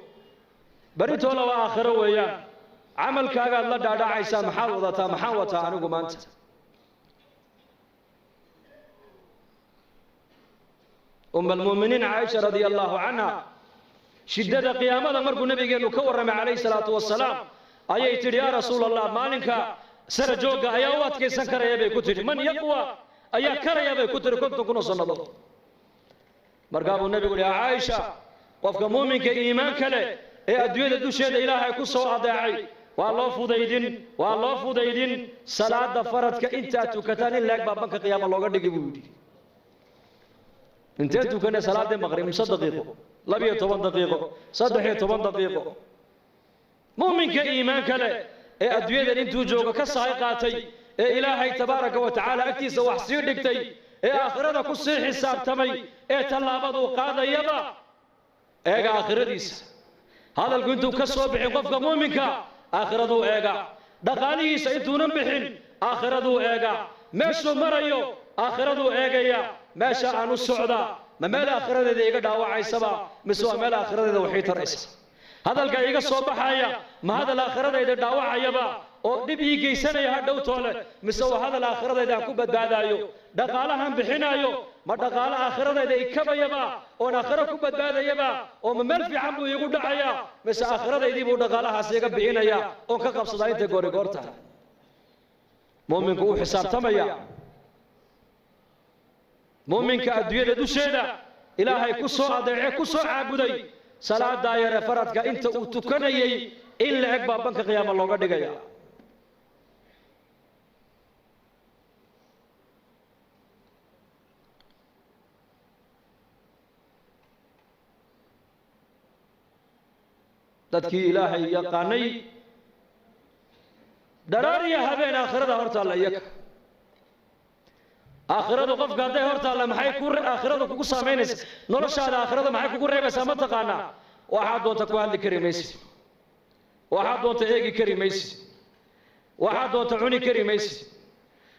baritoola waa aakhiro weeyaan camalkaaga la dhaadhacaysa maxaad wadataa maxaan wataa anigu maanta المؤمنين عائشة رضي الله عنها شدة قيامة مركو نبي كورم عليه الصلاة والسلام أي تري يا رسول الله مالك سرجوك أيوات كي سكر يا بي كتر من يقوى أي كر يا بي كتر كنت كنا صلى الله مركب النبي يقول يا عائشة وفق مؤمن كإيمان كله أدوية دوشة إلهي كسر أداعي والله فوديدين صلاة فرض كأنت تكتان لك بابك قيام الله قد يجيبودي انت تكن صلاة المغرب 6 دقيقة لبيه 8 دقيقة صدحيه 8 دقيقة مؤمن كإيمان كله أدوية انتو جوجا كصايقاتي إلهي تبارك وتعالى أكتيس وحسير دكتي آخرتك كسي حساب تمي تلابدو قاضي يبا آخرتيس هذا الكنتو كالصوبح قفك مؤمنك آخرتو دقاليه سينتو نمبحين آخرتو ماشو مريو آخرتو يا ماشا عنو السعودة ما مال آخرته ذي يقدر وعي سبا مسوا مال آخرته ذي وحيد الرئيس هذا الجاي الصباح يا ما هذا الآخرته ذي دعوة عيبا أو نبي يجي سنة يهدو طوله مسوا هذا الآخرته ذي عقوبة دادايو دقالهم بحنايو ما دقال آخرته ذي كبا يبا أو آخرة كوبة دادا يبا أو مال في عمو يقول دعيا مس آخرته ذي بو دقالها سيجا بحنايا أو كقب صداين تقولي قرطة مؤمن كو حساب تميا مؤمنك أدوية دوشيدا إلهي كسو أدعي كسو عابدي صلاة دائرة فرادك أنت أتكني إلا أكبر بنك قيام الله قد قيا تدكي إلهي يقاني دراري هبين آخرة هرت الله يك آخرته قف قاعدة هرت الله محي كور آخرته كوكو سامينس نورش على آخرته محي كور ريبة سامت قانا واحد دون تقوى اللي كريميس واحد دون تهيجي كريميس واحد دون تعوني كريميس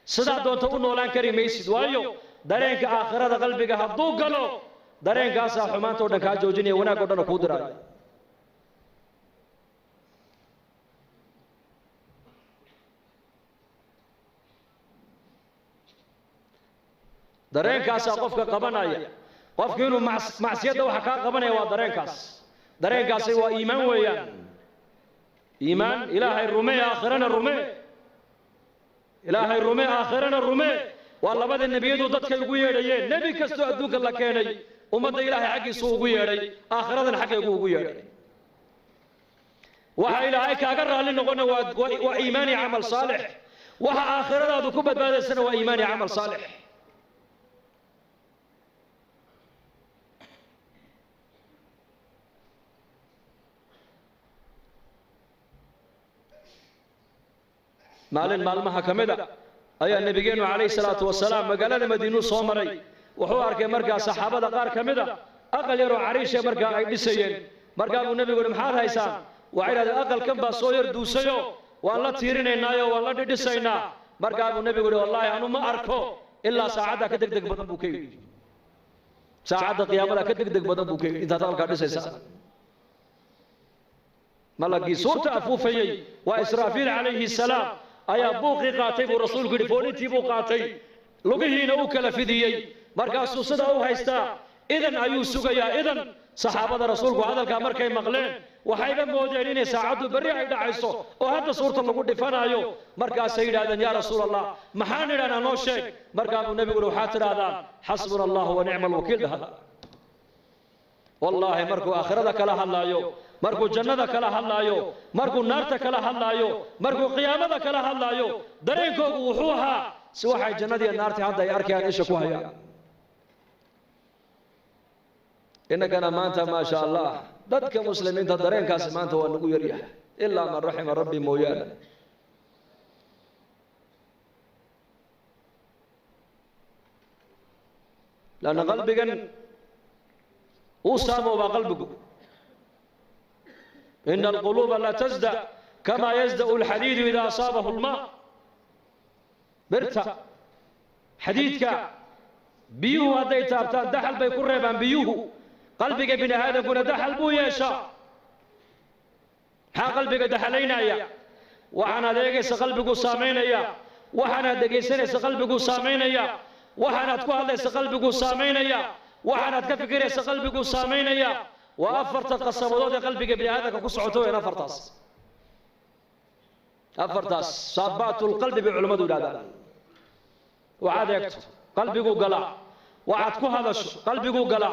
صدا دون تقول نولان كريميس وايو dareenka aakhirada qalbiga hadduu galo dareenkaasaa xumaanta oo dhan kaa joojinaya wanaag oo dhan kuu diraayo dareenkaasaa qofka qabanaya qofku inuu macsiyadda waxa kaa qabanaya waa dareenkaasi waa iimaan weeyaan iimaan ilaahay rumee aakhirana rumee ilaahay rumee aakhirana rumee waa labada nebiyadu dadkay ugu yeedhayeen nebi kastoo adduunka la keenay ummadda ilaahay xaggiisu ugu yeedhay aakhiradan xaggaygu ugu yeedhay waxa ilaahay kaaga raalli noqona waa iimaani camal saalix waxa aakhiradaadu ku badbaadaysana waa iimaani camal saalix maalin maalmaha ka mid a ayaa nabigeenu calayhi salaatu wasalaam magaalada madiinuu soo maray wuxuu arkay markaa saxaabada qaar ka mid a aqal yaroo cariisha markaa ay dhisayeen markaa buu nebigu yidhi maxaad haysaan waxay idhahdeen aqalkan baa soo yar duusayo waan la tiirinaynaayo waan la dhidhisaynaa markaa buu nebigu yidhi wallaahi anu ma arko ilaa saacadda ka degdeg badan buu ka yidhi saacadda qiyaamada ka degdeg badan buu ka yidhi intaad aqalkaa dhisaysaa malagii suurta afuufayey waa israafiil calayhi salaam ayaa buuqii qaatay buu rasuulku yidhi foolintii buu qaatay lugihiina u kala fidiyey markaasuu sidaa u haystaa idan ayuu sugayaa idan saxaabada rasuulku hadalkaa markay maqleen waxayba moodeen inay saacaddu berri ay dhacayso oo hadda suurta lagu dhifanaayo markaasay yidhahdeen yaa rasuul allah maxaan idhahnaa noo sheeg markaa buu nebigu yidhi waxaad tidhaahdaan xasbuna allahu wa nicma alwakiil dhahda wallaahi markuu aakhirada kala hadlaayo markuu jannada kala hadlaayo markuu naarta kala hadlaayo markuu qiyaamada kala hadlaayo dareenkoogu wuxuu ahaa si waxay jannadiiyo naartii hadda ay arkayaan isha ku hayaan innagana maanta maa sha allah dadka muslimiinta dareenkaasi maanta waa nagu yaryahay ilaa man raxima rabbi mooyaane lanna qalbigan uu saamoobaa qalbigu إن القلوب لا تزدأ كما يزدأ الحديد إذا أصابه الماء برتا حديدك بيوه هذا تابتان دحل بيكون ريبان بيوه قلبك ابن هذا كنا دحل بو يشاء ها قلبك دحلين يا وحنا دقيس قلبك سامين يا وحنا دقيسين قلبك سامين يا وحنا تكوها ليس قلبك سامين يا وحنا تكفكر قلبك سامين يا وأفرت قصبودود قلبك ابن هذا كسعته إلى أفرتاس صابات القلب بعلماء هذا وعاد يكتب قلبك قلا وعاد كهذا قلبك قلا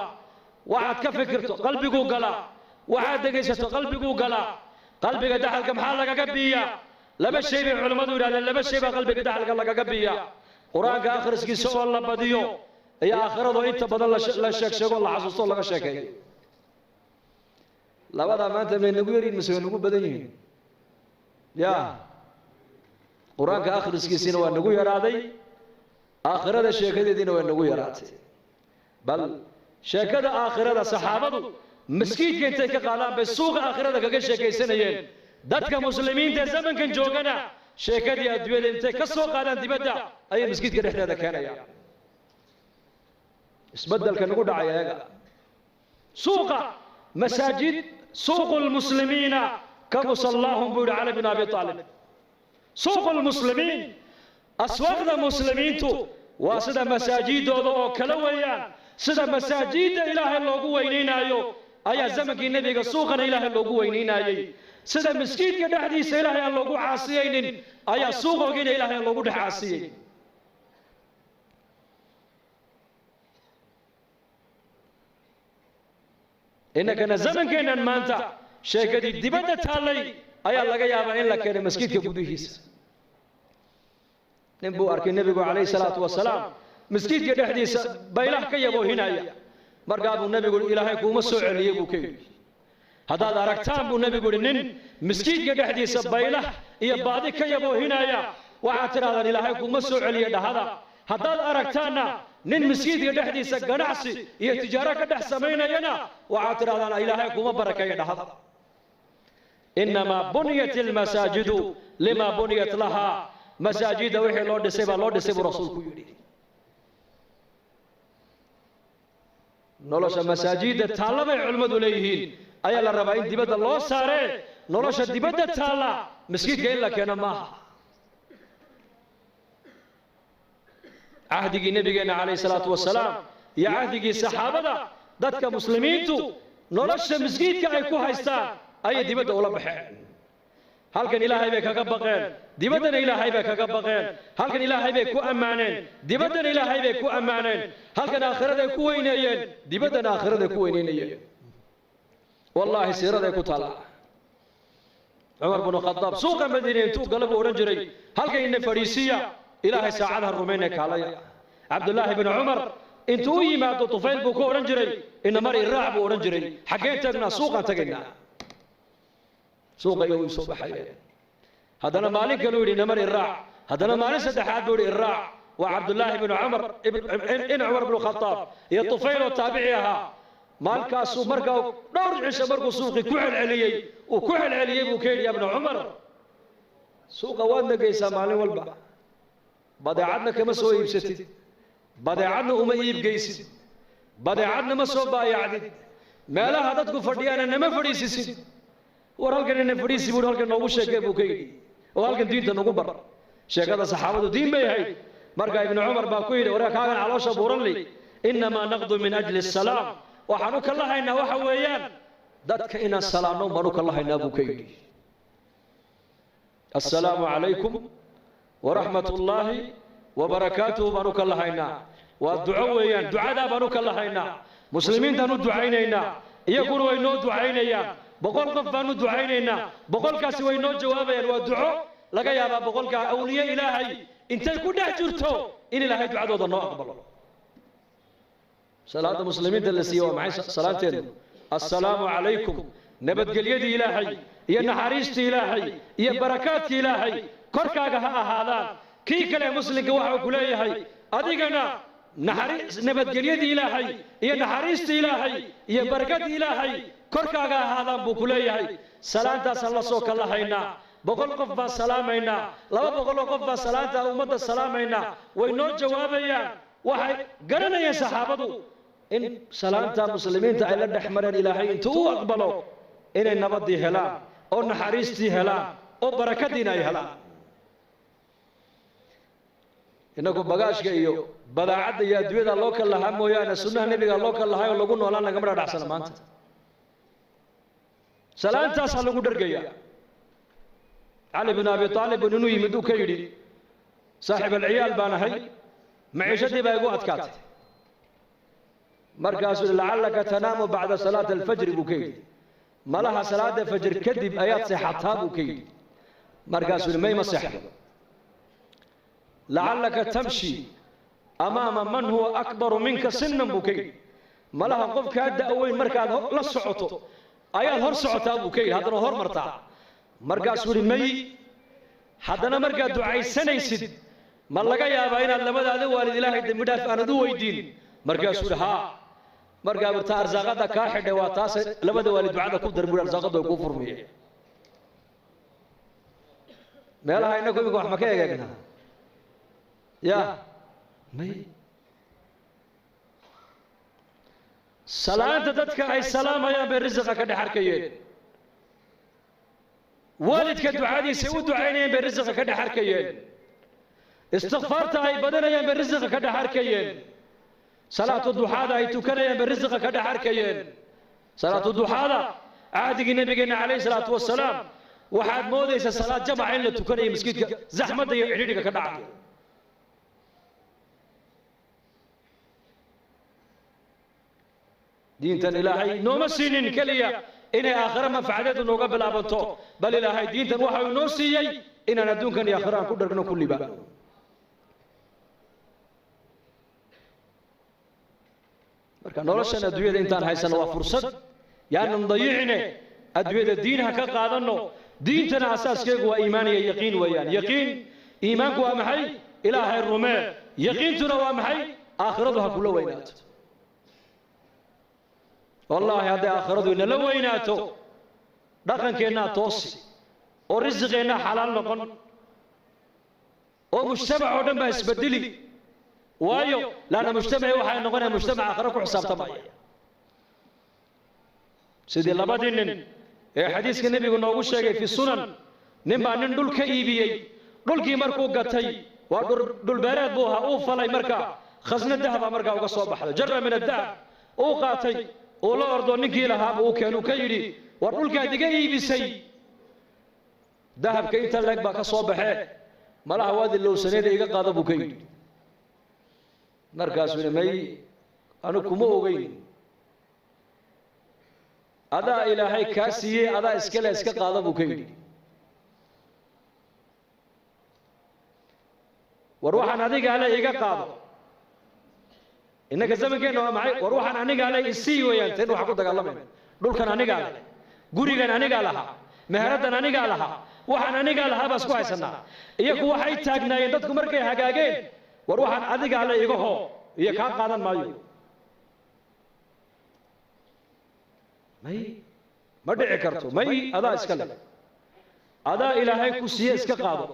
وعاد كفكرته قلبك قلا وعاد دقيسته قلبك قلا قلبك دحل كم حالك قبية لما الشيء بعلماء هذا لما الشيء قلبك دحل قلبك قبية قرآن آخر سكي سوى الله بديو يا آخر ذو أنت بدل لا شك شك الله عز وجل لا شك labada maanta may nagu yariin mise way nagu badan yihiin ya quraanka akhriskiisina waa nagu yaraaday aakhirada sheekadeedina waa nagu yaraatay bal sheekada aakhirada saxaabadu maskiidka intay ka qaadaan bay suuqa aakhirada kaga sheekaysanayeen dadka muslimiinta zamankan joogana sheekadii adduunyada intay ka soo qaadaan dibadda ayay maskiidka dhexdeeda keenayaan isbeddelka nagu dhacay ayaga suuqa مساجد سوق المسلمين كمصلاهم بيقول علي بن ابي طالب سوق المسلمين اسواق المسلمين تو واسدا مساجد او كلا ويان سدا مساجد اله لوغو وينينايو ايا زمنك النبي سوقنا اله لوغو وينينايي سدا مسجد دحديس اله لوغو عاصيين ايا سوقنا اله لوغو دحاسيين إنك زمن كنا مانتا شيكدي دبنا تالي أيا لقى يا بين لك كنا مسجد كبوديس نبو أركي النبي عليه الصلاة والسلام مسجد كده حديث بيله كي يبو هنا يا مرقابو النبي يقول إلهي كوم السوء اللي يبو كي هذا أركتان بو النبي يقول إن مسجد كده حديث بيله يبادي كي يبو هنا يا وعاتر هذا إلهي كوم السوء اللي هذا أركتانا نين مسجد يدحديس جناعسي يتجارة كده سمينا ينا وعاتر هذا إلهي كوم بركة يدهذا إنما بنيت المساجد لما بنيت لها مساجد وحي لورد سيب رسول كيودي nolosha masaajida taallabay culimmadu leeyihiin ayaa la rabaa in dibadda loo saaree nolosha dibadda taalla masjidka in la keeno maaha cahdigii nabigeena calayhi salaatu wasalaam iyo cahdigii saxaabada dadka muslimiintu nolosha masjidka ay ku haystaan ayay dibadda ula baxeen halkan ilaahay bay kaga baqeen dibaddana ilaahay bay kaga baqeen halkan ilaahay bay ku ammaaneen dibaddana ilaahay bay ku ammaaneen halkan aakhiraday ku weyneeyeen dibaddana aakhiraday ku weyneynayeen wallaahi siiraday ku taala cumar binu khadaab suuqa madiina intuu galab odhan jiray halkan ina fadhiisiya ilaahay saacadaha rumaynay kaalaya cabdullaahi binu cumar intuu u yimaado tufayl buu ku odhan jiray ina mar iraac buu odhan jiray xaggeen tagnaa suuqaan tagaynaa suuqa iyo way soo baxayeen haddana maalin kale uu yidhi ina mar iraac haddana maalin saddexaad buu yidhi iraac waa cabdullaahi binu cumar in cumar binu khadaab iyo tufayl oo taabici ahaa maalkaasuu markaa dhowr cisho markuu suuqii ku celceliyey uu ku celceliyey buu ka yidhi ya bnu cumar suuqa waad nagaysaa maalin walba badeecadna kama soo iibsatid badeecadna uma iibgeysid badeecadna ma soo baayacdid meelaha dadku fadhiyaana nama fadhiisisid war halkan ina fadhiisi buu halkan noogu sheegay buu ka yidhi oo halkan diinta nagu bar sheekada saxaabadu diin bay ahayd marka ibnu cumar baa ku yidhi waree kaagan caloosha buuran li innamaa naqdu min ajli asalaam waxaan u kala haynaa waxa weeyaan dadka inaan salaamno baan u kala haynaa buu ka yidhi assalaamu calaykum waraxmat ullaahi wabarakaatuhu baan u kala haynaa waa duco weeyaan ducadaa baan u kala haynaa muslimiintaan u ducaynaynaa iyaguna way noo ducaynayaan boqol qof baan u ducaynaynaa boqolkaasi way noo jawaabayaan waa duco laga yaabaa boqolkaa awliye ilaahay intay ku dhex jirto in ilaahay ducadooda noo aqbalo salaada muslimiinta la siiye waa maxay salaanteedu assalaamu calaykum nabadgelyadii ilaahay iyo naxariistii ilaahay iyo barakaadkii ilaahay korkaaga ha ahaadaan kii kale muslimka waxa ku leeyahay adigana nabadgelyadii ilaahay iyo naxariistii ilaahay iyo barakadii ilaahay korkaaga ahaadaan buu ku leeyahay salaantaasaan la soo kala haynaa boqol qof baan salaamaynaa 200 qof baan salaanta ummadda salaamaynaa way noo jawaabayaan waxay garanayeen saxaabadu in salaanta muslimiinta ay la dhexmareen ilaahay intuu u aqbalo inay nabadii helaan oo naxariistii helaan oo barakadiina ay helaan inagu bagaashka iyo badaacadda iyo adduunyada loo kala lahaa mooyaane sunnaha nebiga loo kala lahay oo lagu noolaan lagama dhadhacsana maanta salaantaasaa lagu dhargaya cali bin abi aalib inuu yimid uu ka yidhi saaxib alciyaal baan ahay maciishadii baa igu adkaatay markaasuu yidhi lacallaka tanaamu bacda salaati alfajri buu ka yidhi malaha salaada fajr kadib ayaad seexataa buu ka yidhi markaasuu yidhi mayma seexdo lacallaka tamshi amaama man huwa akbaru minka sinan buu ka yidhi malaha qofkaa da'weyn markaad la socoto ayaad hor socotaa buu ka yidhi haddana hor martaa markaasuu yidhi may haddana markaad ducaysanaysid ma laga yaabaa inaad labadaada waalid ilaahay dembi dhaaf aanad u weydiin markaasuu yidhi haa markaa burta arsaaqada kaa xidhay waa taas labada waalid ducada ku dar buu arsaaqadu ay kuu furmiyeen meelaha inagu imika wax ma ka egeegnaa ya may salaanta dadka ay salaamayaan bay risiqa ka dhex arkayeen waalidka ducadiisa u ducaynayeen bay risiqa ka dhex arkayeen istikfaarta ay badanayeen bay risiqa ka dhex arkayeen salaatu duxaada ay tukanayeen bay risiqa ka dhex arkayeen salaatu duxaada cahdigii nabigeena calayhi salaatu wasalaam waxaad moodaysaa salaad jamaca in la tukanayo masjidka zaxmadda iyo cidhiidhiga ka dhacay diintan ilaahay nooma siinin keliya inay aakhira manfacadeedu nooga bilaabanto bal ilaahay diintan waxa uu noo siiyey inaan adduunkan iyo aakhira aan ku dhargno kulliba marka noloshan adduunyada intaan haysano waa fursad yaanan dayicine adduunyada diin ha ka qaadanno diintana asaaskeegu waa iimaan iyo yaqiin weeyaan yaqiin iimaanku waa maxay ilaahay rumee yaqiintuna waa maxay aakhiradu ha kula weynaato wallaahi hadday aakhiradu inala weynaato dhaqankeennaa toosi oo risiqeennaa xalaal noqon oo mujtamac oo dhan baa isbedeli waayo laanna mujtamaci waxay noqonaya mujtamac aakhiro ku xisaabtamaya sidii labadii nin ee xadiiska nebigu noogu sheegay fi sunan nin baa nin dhul ka iibiyey dhulkii markuu gatay waa dhulbeereed buu ahaa uu falay markaa khasna dahaba markaa uga soo baxday jarra min adahab uu qaatay uu la ordo ninkii lahaaba uu keenuu ka yidhi war dhulkaad iga iibisay dahabka inta leeg baa ka soo baxee malaha waad ilowsaneeda iga qaada buu ka yidhi markaasuu yidhi may anu kuma ogeyn adaa ilaahay kaa siiyey adaa iskale iska qaada buu ka yidhi war waxaan adiga ale iga qaado innaka zamankeenna waa maxay war waxaan aniga ale isii weeyaan teen waxaan ku dagaalamayna dhulkan anigaa leh gurigan anigaa lahaa meheraddan anigaa lahaa waxaan anigaa lahaa baa isku haysanaa iyaku waxay taagnaayeen dadku markay hagaageen war waxaan adiga ale iga hoo iyo kaa qaadan maayo may ma dhici karto may adaa iska leh adaa ilaahay ku siiye iska qaado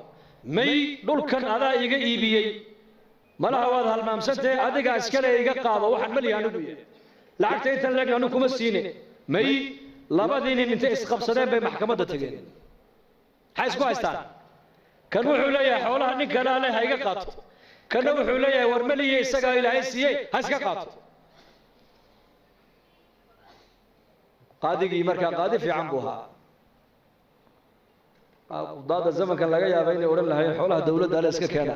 may dhulkan adaa iga iibiyey malaha waad halmaamsantahe adigaa iskale iga qaado waxaan malihi anigu yahay lacagta intan leeg anu kuma siine may labadii nin intay isqabsadeen bay maxkamadda tageen maxay isku haystaan kan wuxuu leeyahay xoolaha ninkanaa leh ha iga qaato kanna wuxuu leeyahay war maliye isagaa ilaahay siiyey ha iska qaato qaadigii markaa qaadi fiican buu ahaa qudaada zamankan laga yaaba inay odhan lahayn xoolaha dawladda ale iska keena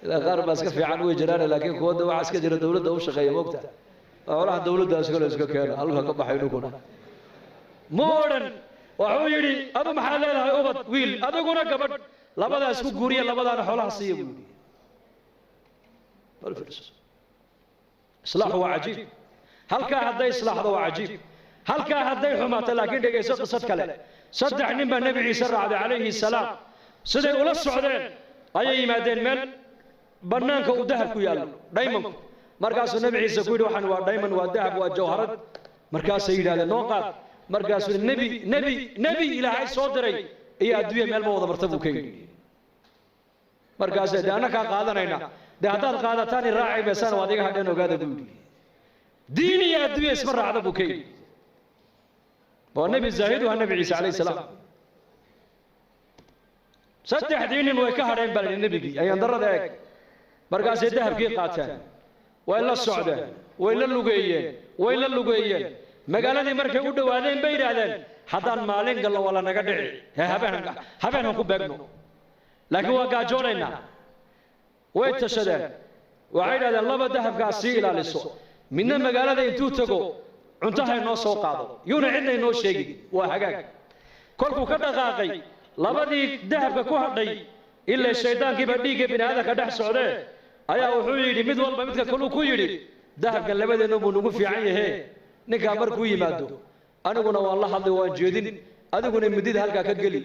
ilaa qaar baa iska fiican way jiraan laakiin kuwada waxaa iska jira dawladda u shaqeeya moogta xoolaha dawladda iskale iska keena halka ka baxay nuguna ma odhan wuxuu yidhi adu maxaa leedahay ubad wiil adiguna gabadh labadaa isku guuriya labadaana xoolaha siiya buu yidhi islaaxu waa cajiib halkaa hadday islaaxdo waa cajiib halkaa hadday xumaato laakiin dhegayso qisad kale saddex nin baa nebi ciise raacday calayhi salaam siday ula socdeen ayay yimaadeen meel bannaanka uu dahab ku yaallo dhaymanku markaasuu nebi ciise ku yidhi waxaan waa dhayman waa dahab waa jawharad markaasay yidhahdeen noo qaad markaasuu nebi ilaahay soo diray iyo adduunya meel ma wada marta buu ka yidhi markaasee dee annakaa qaadanayna dee haddaad qaadataan i raaci maysaan waad iga hadheen ogaada buu yidhi diin iyo adduunya isma raacda buu ka yidhi waa nebi zaahidu ha nebi ciise calayhi salaam saddexdii nin way ka hadheen baa layidhi nebigii ayaan darrada eeg markaasay dahabkii qaateen way la socdeen way la lugeeyeen magaaladii markay u dhowaadeen bay yidhaahdeen haddaan maalin gallo waa lanaga dhici habeen han ku beegno laakiin waa gaajoonaynaa way tashadeen waxay yidhahdeen laba dahabkaa sii ilaaliso midna magaalada intuu tago cuntahay noo soo qaado yuuna cidna inoo sheegin waa hagaag kolkuu ka dhaqaaqay labadii dahabka ku hadhay ilaa shaydaankiiba dhiigga bini aadamka dhex socdee ayaa wuxuu yidhi mid walba midka kaluu ku yidhi dahabkan labadeennu buu nagu fiican yahe ninkaa markuu yimaado aniguna waan la hadlay waan jeedin adiguna midida halkaa ka geli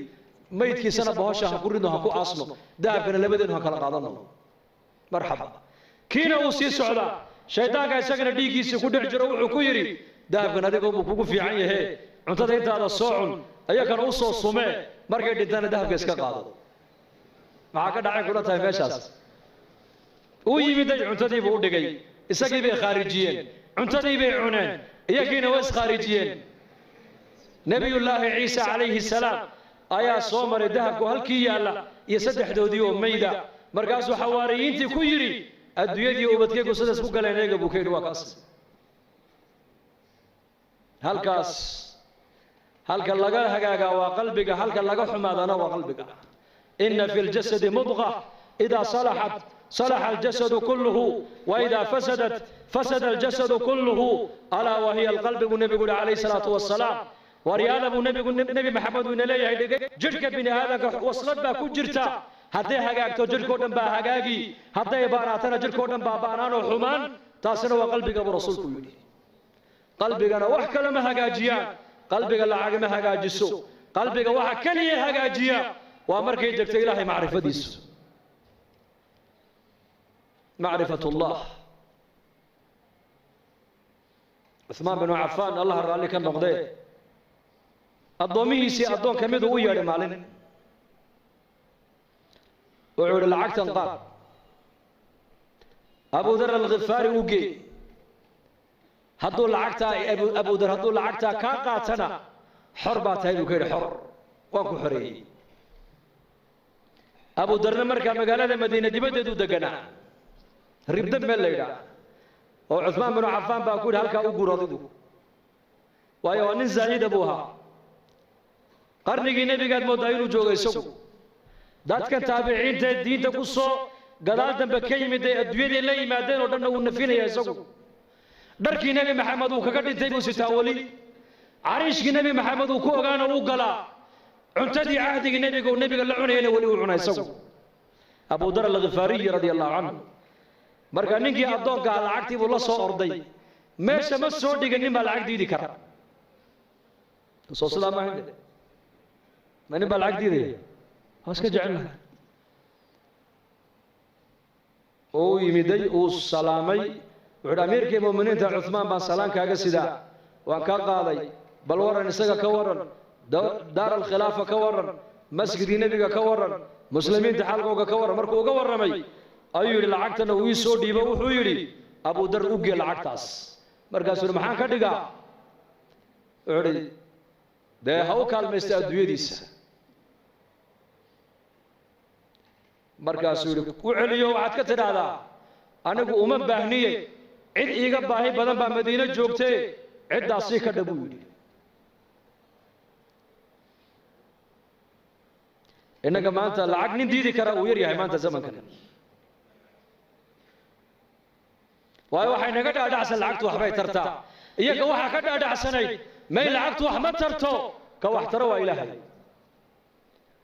maydkiisana bahosha ha ku ridno ha ku aasno dahabkana labadeennu ha kala qaadano marxaba kiina uu sii socdaa shaydaanka isagana dhiiggiisii ku dhex jiro wuxuu ku yidhi dahabkan adiga buu kugu fiican yahe cuntada intaada soo cun ayakana u soo sumee markay dhintana dahabka iska qaado maxaa ka dhacay kula tahay meeshaas uu yimiday cuntadiibuu u dhigay isagii bay khaarijiyeen cuntadii bay cuneen iyagiina way iskhaarijiyeen nebiyullaahi ciise calayhi salaam ayaa soo maray dahabku halkii yaalla iyo saddexdoodii oo mayda markaasuu xawaariyiintii ku yidhi adduunyadii ubadkaygu sidaas ku galeen eega buu ka yidhi waa kaas halkaas halka laga hagaagaa waa qalbiga halka laga xumaadana waa qalbiga inna fi ljasadi mudqa idaa salaxat salaxa aljasadu kulluhu waidaa fasadat fasada aljasadu kulluhu alaa wahiya alqalbi buu nebigu yihi calayhi salaatu wassalaam waryaada buu nebi maxamed uu ina leeyahay jidhka bini aadamka waslad baa ku jirta hadday hagaagto jidhkao dhan baa hagaagi hadday baanaatana jidhkao dhan baa baanaan oo xumaan taasina waa qalbiga buu rasuulku yidhi qalbigana wax kale ma hagaajiyaan qalbiga lacag ma hagaajiso qalbiga waxa kaliya hagaajiya waa markay degto ilaahay macrifadiisu macrifatullah cuthmaan binu cafaan allah raalli ka noqdee addoomihiisii addoon ka miduu u yeedhay maalin wuxuu idhi lacagtan qaad abu dar alkhifaari u geey hadduu lacagtaa abudar hadduu lacagtaa kaa qaatana xor baa tahay buu ka yidhi xor waan ku xoreeyey abudarna markaa magaalada madiina dibaddeedu deganaa ribda meel la yidhaah oo cuثmaan binu cafaan baa ku yidhi halkaa u guur adigu waayo waa nin zaahida buu ahaa qarnigii nebigaad mooddaa inuu joogo isagu dadkan taabiciinta ee diinta ku soo gadaal dambe ka yimid ee adduunyadii la yimaadeen oo dhanna wuu nafinaya isagu dharkii nebi maxamed uu kaga dhintay buu sitaa weli cariishkii nebi maxamed uu ku ogaana uu galaa cuntadii cahdigii nebiga uu nebiga la cunayana weli uu cuna isagu abu dar alkhifaariyi radia allahu canhu marka ninkii addoonka ah lacagtii buu la soo orday meesha ma soo dhigin nin baa lacag diidi kara soo sidaa maaha ma nin baa lacag diidaya waa iska jecel laha oo u yimiday uu salaamay wuxuu yidhi amiirkii mu'miniinta cuثmaan baan salaan kaaga sidaa waan kaa qaaday bal waran isaga ka waran daar alkhilaafa ka waran masjidkii nebiga ka waran muslimiinta xalqooga ka waran markuu uga warramay ayuu yidhi lacagtana uu ii soo dhiibo wuxuu yidhi abu dar u gee lacagtaas markaasuu yidhi maxaan ka dhigaa wuxuu yidhi dee ha u kaalmaysta adduunyadiisa markaasuu yidhi u celiyo waxaad ka tidhaahdaa anigu uma baahniye cid iiga baahi badan baa madiine joogtee ciddaas sii ka dha buu yidhi innaga maanta lacag nin diidi kara uu yar yahay maanta zamankan waayo waxay naga dhaadhacsan lacagtu waxbay tartaa iyaga waxaa ka dhaadhacsanayd may lacagtu wax ma tarto ka wax taro waa ilaahay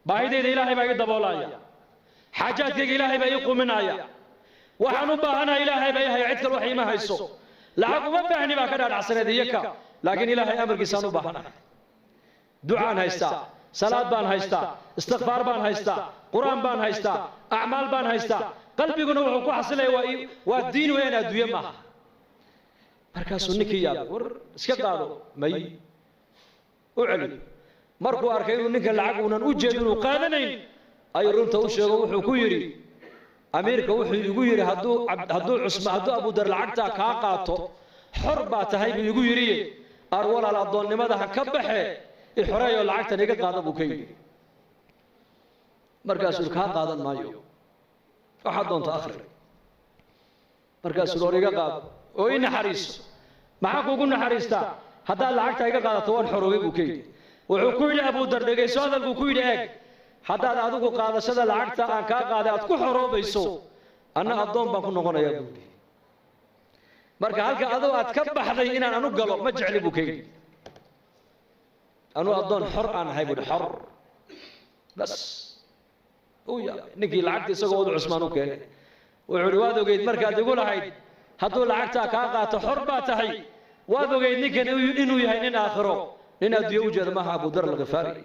baahideyda ilaahay baa ii daboolaya xaajaadkayga ilaahay baa ii quminaya waxaan u baahanaha ilaahay baa ii haya cid kale wax iima hayso lacag uma baahni baa ka dhaadhacsanayd iyaka laakiin ilaahay amarkiisaan u baahanahay ducaan haystaa salaad baan haystaa istikfaar baan haystaa qur'aan baan haystaa acmaal baan haystaa qalbiguna wuxuu ku xasilaya waa diin weyn adduunye maaha markaasuu ninkii yaabay war iska qaado may u celi markuu arkay inuu ninka lacag uunan u jeedin uu qaadanayn ayuu runta u sheego wuxuu ku yidhi amiirka wuxuu igu yidhi hadduu abudar lacagtaa kaa qaato xor baa tahay buu igu yidhi ar walaal addoonnimada ha ka baxe i xoreeyoo lacagtan iga qaada buu ka yidhi markaasuu yidhi kaa qaadan maayo waxaad doonta akhri markaasuu yidhi or iga qaado oo ii naxariiso maxaa kuugu naxariistaa haddaad lacagtaa iga qaadato waan xoroobay buu ka yidhi wuxuu ku yidhi abudar dhegayso hadalkuu ku yidhi eeg haddaad adigu qaadashada lacagta aan kaa qaaday aad ku xoroobayso anna addoon baan ku noqonayaa buu yidhi marka halka adoo aad ka baxday inaan anu galo ma jecli buu ka yidhi anuu addoon xor aan ahay buu yidhi xor bas uu yaabay ninkii lacagta isagoo wadu cusmaan u keenay wuxuu yidhi waad ogeyd markaad igu lahayd hadduu lacagtaa kaa qaato xor baa tahay waad ogeyd ninkan inuu yahay nin aakhiro nin adduunye u jeeda maaha abudar alkhifaari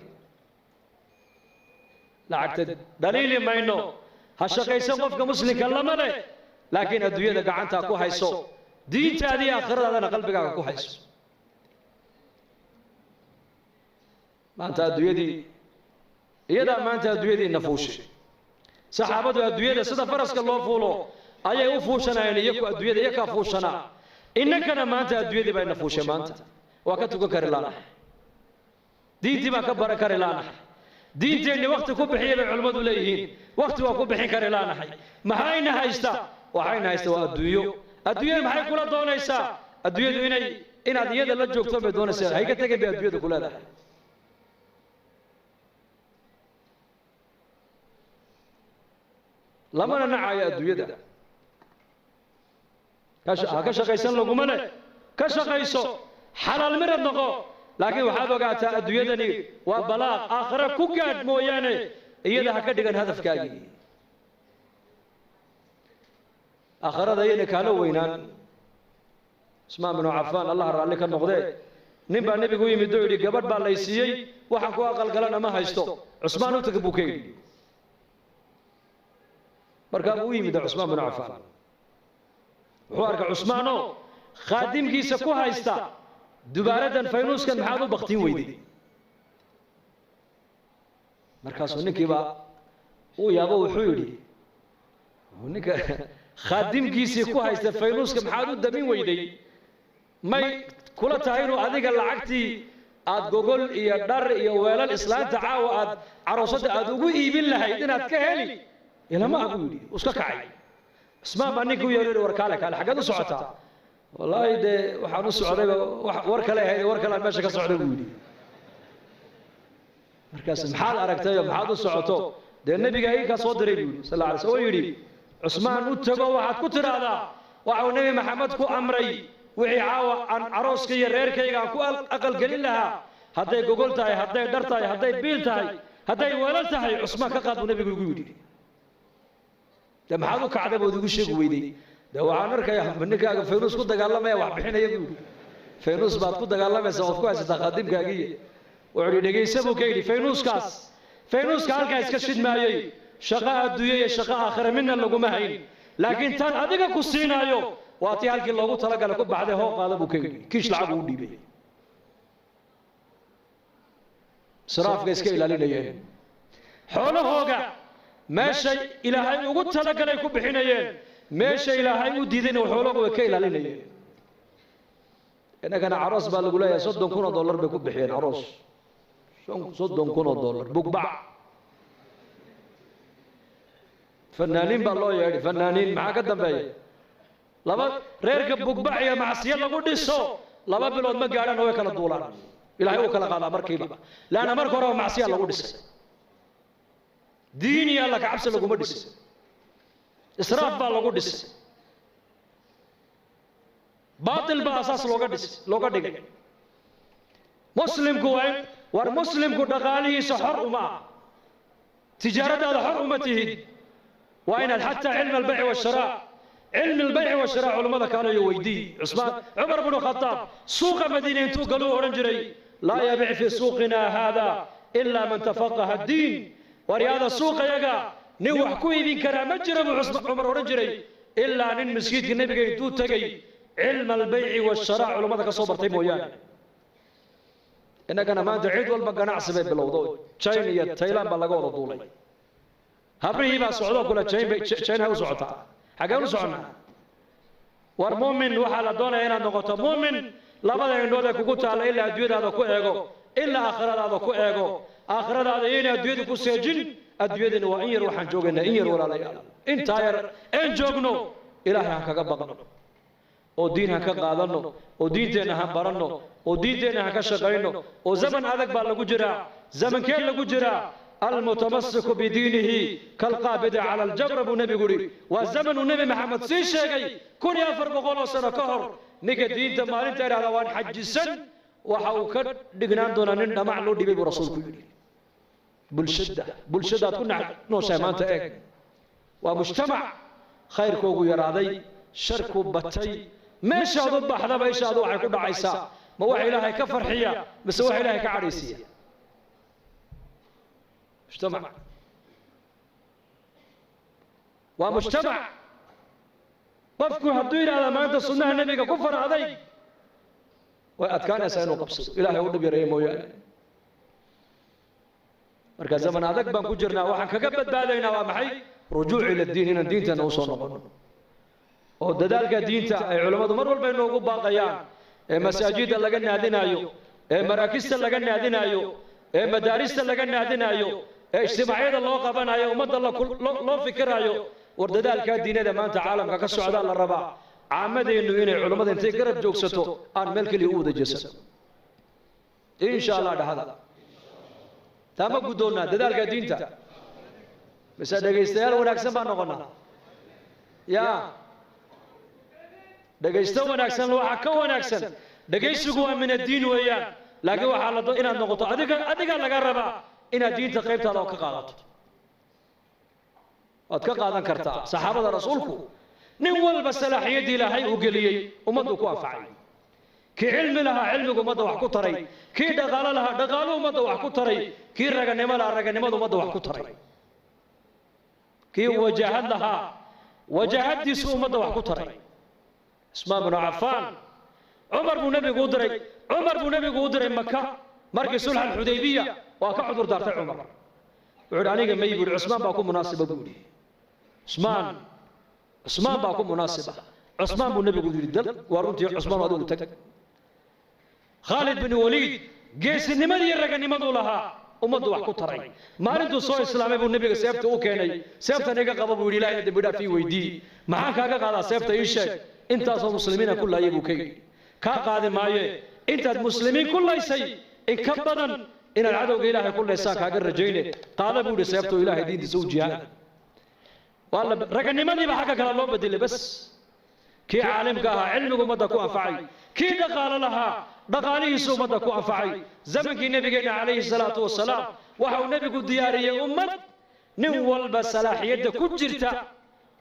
lacagta dhaliili mayno ha shaqaysan qofka muslimka lama leh laakiin adduunyada gacantaa ku hayso diintaadii aakhiradaadana qalbigaaga ku hayso maanta adduunyadii iyadaa maanta adduunyadii nafuushay saxaabadu adduunyada sida faraska loo fuulo ayay u fuushanayeen iyaku adduunyada iyakaa fuushanaa innakana maanta adduunyadii bay nafuushay maanta waa ka tukan kari laanahay diintii baan ka baran kari laanahay diinteenni wakti ku bixiyay bay culimmadu leeyihiin wakti waa ku bixin kari laanahay maxayna haysta waxayna haysta waa adduunyo adduunyada maxay kula doonaysaa adduunyadu inaad iyada la joogto bay doonaysaa hayga tegin bay adduunyada ku leedahay lamana nacayo adduunyada ha ka shaqaysan laguma leh ka shaqayso xalaal mirad noqo laakiin waxaad ogaataa adduunyadani waa balaaq aakhira ku gaadh mooyaane iyada ha ka dhigan hadafkaagii aakhirada ayayna kaala weynaan cusmaan binu cafaan allah raalli ka noqdee nin baa nebigu u yimid oo yidhi gabadh baa lay siiyey waxaan ku aqalgalana ma haysto cusmaan u taga buu ka yidhi markaa buu u yimid cusmaan binu cafaan wuxuu arkay cusmaanoo khaadimkiisa ku haysta dubaaradan faynuuskan maxaad u baktiin weyday markaasuu ninkiiba uu yaabo wuxuu yidhi ninka khaadimkiisii ku haysta faynuuska maxaad u damin weyday may kula tahay inuu adiga lacagtii aad gogol iyo dhar iyo weelal islaanta caawa aad caroosada aad ugu iibin lahayd inaad ka heli ilama abu yidhi iska kacay ismaan baa ninkuu yeeray war kaale xaggeed u socotaa wallaahi dee waxaan u socday war kale ahayd war kale meesha ka socda buu yidhi markaas maxaad aragtay maxaad u socoto dee nabiga ay ka soo diray buu yidhi sallallahu alayhi wasallam yidhi cusmaan u tago waxaad ku tiraahdaa waxuu nabi maxamed ku amray wixii caawa aan carooska iyo reerkayga aan ku aqalgelin lahaa hadday gogol tahay hadday dhar tahay hadday biil tahay hadday weelal tahay cusmaan ka qaad buu nabigu igu yidhi dee maxaad u kacday bood igu sheegi weyday dee waxaan arkayaa ninkaaga faynuus ku dagaalamaya wax bixinaya buu yidhi faynuus baad ku dagaalamaysaa ood ku haysataa qaadimkaagiiya wuxuu yidhi dhegaysa buu ka yidhi faynuuska halkaa iska shidmaayey shaqo adduunye iyo shaqo aakhira midna laguma hayn laakiin tan adiga ku siinaayo waa tii halkii loogu talagalay ku baxday hoo qaada buu ka yidhi kiish lacag uu dhiibay israafka iska ilaalinayeen xoolahooga meeshay ilaahay ugu talagalay ku bixinayeen meesha ilaahay u diidayna xoolahooga way ka ilaalinayeen innagana caroos baa lagu leeyahay $30,000 bay ku bixiyeen caroos $30,000 bugbac fanaaniin baa loo yeedhi fanaaniin maxaa ka dambeeya laba reerka bugbac iyo macsiyo lagu dhiso 2 bilood ma gaadhaan way kala duulaan ilaahay uu kala qaadaa markiiba laana marka hore macsiyo lagu dhisay diin iyo alla ka cabsi laguma dhisay israaf baa lagu dhisay baatil baa asaas looga dhigay muslimku war muslimku dhaqaalihiisa xor uma tijaaradaada xor uma tihid waa inaad xataa cilmi albayci washaraa علم البيع والشراء علماء كانوا يويدي عمر بن الخطاب سوق مدينة انتو قالوا أورنجري لا يبيع في سوقنا هذا إلا من تفقه الدين ورياضة السوق يقع نوح كوي بين كرام مجرم عمر أورنجري إلا أن مسجد النبي انتو تقي علم البيع والشراء علماء كصبر تيمويان إنك أنا ما تعيد والبقى نعصب بالوضوء تشاينية تايلان بلغوا طولي هبري با سعودة كلها تشاين هاو سعودة حقا سعودة والمؤمن وحال دونا هنا نقطة مؤمن لابد أن نودا كوكوتا إلا أدوية هذا كو إيغو إلا آخر هذا كو إيغو آخر هذا إينا أدوية كو سيجن أدوية وإن يروحان جوغنا إن يروح على إن تاير إن جوغنو إلهي هكا بغنو ودين هكا قادنو ودين تينا هنبرنو ودين تينا هكا شغينو وزمن هذاك بالغو جرا زمن كين لغو جرا المتمسك بدينه كالقابض على الجبر ابو نبي قولي والزمن النبي محمد سي شيغي كون يافر بقول سنه كهر نيكا دين تمارين تير على وان حج سن وحاو كد دغنان دونا نين دمع لو ديبي رسول كيري بلشده كنا نوشا مانتا اك ومجتمع خير كوغو يرادي شركو بتي ماشي ادو بخدا بايشا ادو waxay ku dhacaysa ma wax ilaahay ka farxiya mise wax ilaahay ka cadhaysiya مجتمع ومجتمع قفكو هدوين على ما أنت صنع النبي كفر علي وأتكان يسألون قبص إلهي ونبي ريم ويانا مركز زمن هذاك بنكو جرنا وحن كقبت بالينا ومحي رجوع إلى الدين هنا الدين تنوصل نقول وددالك الدين تا علماء مروا بين نوقو باقيان مساجد اللي قلنا هذين أيو مراكز اللي قلنا هذين أيو مدارس اللي قلنا هذين أيو اجتماعية الله قبنا يا ومد الله لو فكر يا ورددالك الدين هذا ما أنت عالم كسعداء للربع عمد إنه هنا علماء أنت قرب جوكسته عن ملك اليهود الجسد إن شاء الله هذا تمام قدونا ددالك الدين تا بس هذا يستاهل ونكسب ما نقولنا يا دقيستو ونكسن وحكوا ونكسن دقيسوا من الدين وياه لكن وحال إن النقطة أديك لقربا إن الدين تقريبا لو كقالت أتكقالا كرتا صحابة رسولكم نول بسلاحية دي لهي وقليي ومدو كوافعي كي علم لها علمك ومدو وحكو تري كي دغال لها دغالو ومدو وحكو تري كي رغنم لها رغنم ومدو وحكو تري كي وجاهد لها وجاهد دي سوء ومدو وحكو تري اسماء بن عفان عمر بن نبي قودري مكة مركز صلح الحديبية وكعذر دارت عمر وعد عليك ما يقول عثمان باكون مناسبة بقولي عثمان باكون مناسبة عثمان بن نبي قودري الدل ورمتي عثمان هذول تك khaalid bin waliid geesinimadii raganimaduu lahaa ummaddu wax ku taray maalintuu soo islaamay buu nebiga seefta u keenay seeftan iga qaba buu yidhi ilaahay dembi dhaaf ii weydii maxaan kaaga qaadaa seefta ii sheeg intaasoo muslimiina ku laayay buu ka yidhi kaa qaadi maaye intaad muslimiin ku laysay in ka badan inaad cadowga ilaahay ku laysaan kaaga rajayne qaada buu yidhi seefta oo ilaahay diintiisa u jihaad raganimadiiba xagga kale loo bedelay bas kii caalimka ahaa cilmigu ummadda ku anfacay kii dhaqaalo lahaa dhaqaalihiisu ummadda ku anfacay zamankii nebigeenna calayhi salaatu wasalaam waxa uu nebigu diyaariyey ummad nin walba salaaxiyadda ku jirta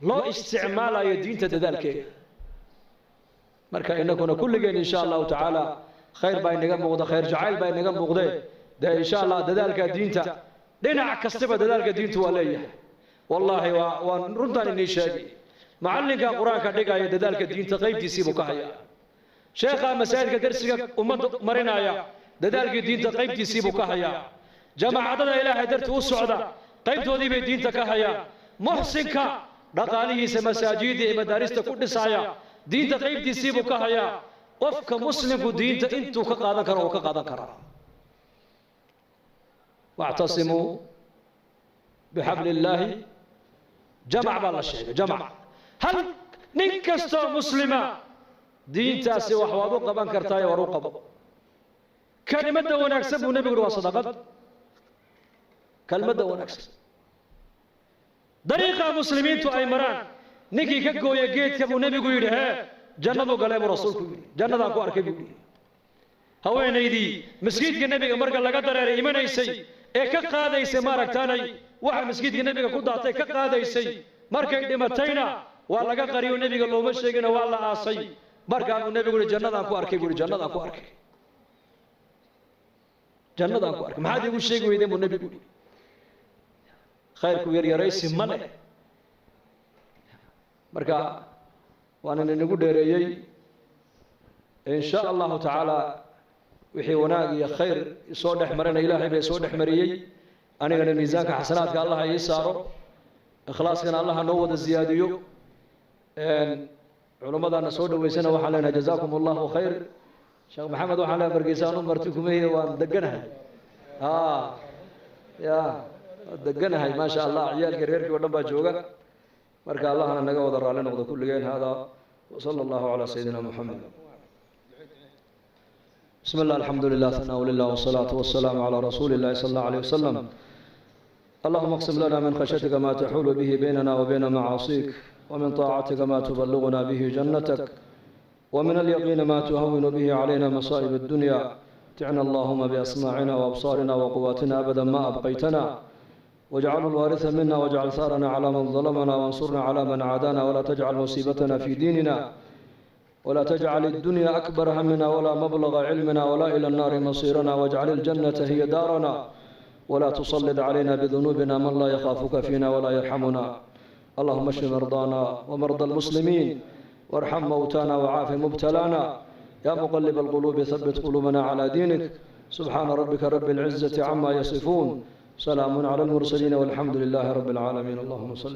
loo isticmaalayo diinta dadaalkeeda marka innaguna kulligeen insha allahu tacaala khayr baa inaga muuqda khayr jacayl baa inaga muuqdee dee insha allah dadaalka diinta dhinac kastaba dadaalka diintu waa leeyahay wallaahi waan runtaan inii sheegay macallinka qur-aanka dhigaya dadaalka diinta qaybtiisii buu ka hayaa sheekha masaajidka darsiga ummadda marinaya dadaalkii diinta qaybtiisii buu ka hayaa jamaacadada ilaahay darti u socda qaybtoodii bay diinta ka hayaan muxsinka dhaqaalihiisa masaajidda iyo madaarista ku dhisaya diinta qaybtiisii buu ka hayaa qofka muslimku diinta intuu ka qaadan karo oo ka qaadan karaa wactasimuu bixabli illaahi jamac baa la sheegay jamac hal nin kastoo muslima diintaasi wax waad u qaban kartaayo war u qabo kelimadda wanaagsan buu nebigu yidhi waa sadaqad kelmadda wanaagsan dariiqa muslimiintu ay maraan ninkii ka gooya geedka buu nebigu yidhi hee jannadu galee buu rasuulku yidhi jannadaan ku arkay buu yidhi haweenaydii masjidka nebiga marka laga dareeray imanaysay ee ka qaadaysay maaragtaanay waxa masjidka nebiga ku daatay ka qaadaysay markay dhimatayna waa laga qariyo nebiga looma sheegina waa la aasay markaanuu nebigu yidhi jannadaan ku arkay buu yidhi jannadaan ku arkay jannadaan ku arkay maxaad iigu sheegi weydeen buu nebigu yidhi khayrku yaryaraysi ma leh marka waanan inagu dheereeyey insha allahu tacaala wixii wanaag iyo khayr isoo dhex marana ilaahay baa isoo dhex mariyey anigana miisaanka xasanaadka allah ii saaro ikhlaaskana allah noo wada ziyaadiyo culimmadana soo dhaweysana waxaan leenahay jazaakum allahu khayr sheekh maxamed waxaan leenahay markiisa anu marti kumehiye waan deganahay ya deganahay maasha allah ciyaalkii reerkii oo dhan baa jooga marka allahna naga wada raalli noqdo kulligeen hada وصلى الله على سيدنا محمد بسم الله الحمد لله ثناء لله والصلاة والسلام على رسول الله صلى الله عليه وسلم اللهم اقسم لنا من خشيتك ما تحول به بيننا وبين معاصيك ومن طاعتك ما تبلغنا به جنتك ومن اليقين ما تهون به علينا مصائب الدنيا متعنا اللهم بأسماعنا وأبصارنا وقواتنا أبدا ما أبقيتنا واجعل الوارث منا واجعل ثارنا على من ظلمنا وانصرنا على من عادانا ولا تجعل مصيبتنا في ديننا ولا تجعل الدنيا أكبر همنا ولا مبلغ علمنا ولا إلى النار مصيرنا واجعل الجنة هي دارنا ولا تسلط علينا بذنوبنا من لا يخافك فينا ولا يرحمنا اللهم اشف مرضانا ومرضى المسلمين وارحم موتانا وعاف مبتلانا يا مقلب القلوب ثبت قلوبنا على دينك سبحان ربك رب العزة عما يصفون سلام على المرسلين والحمد لله رب العالمين اللهم صل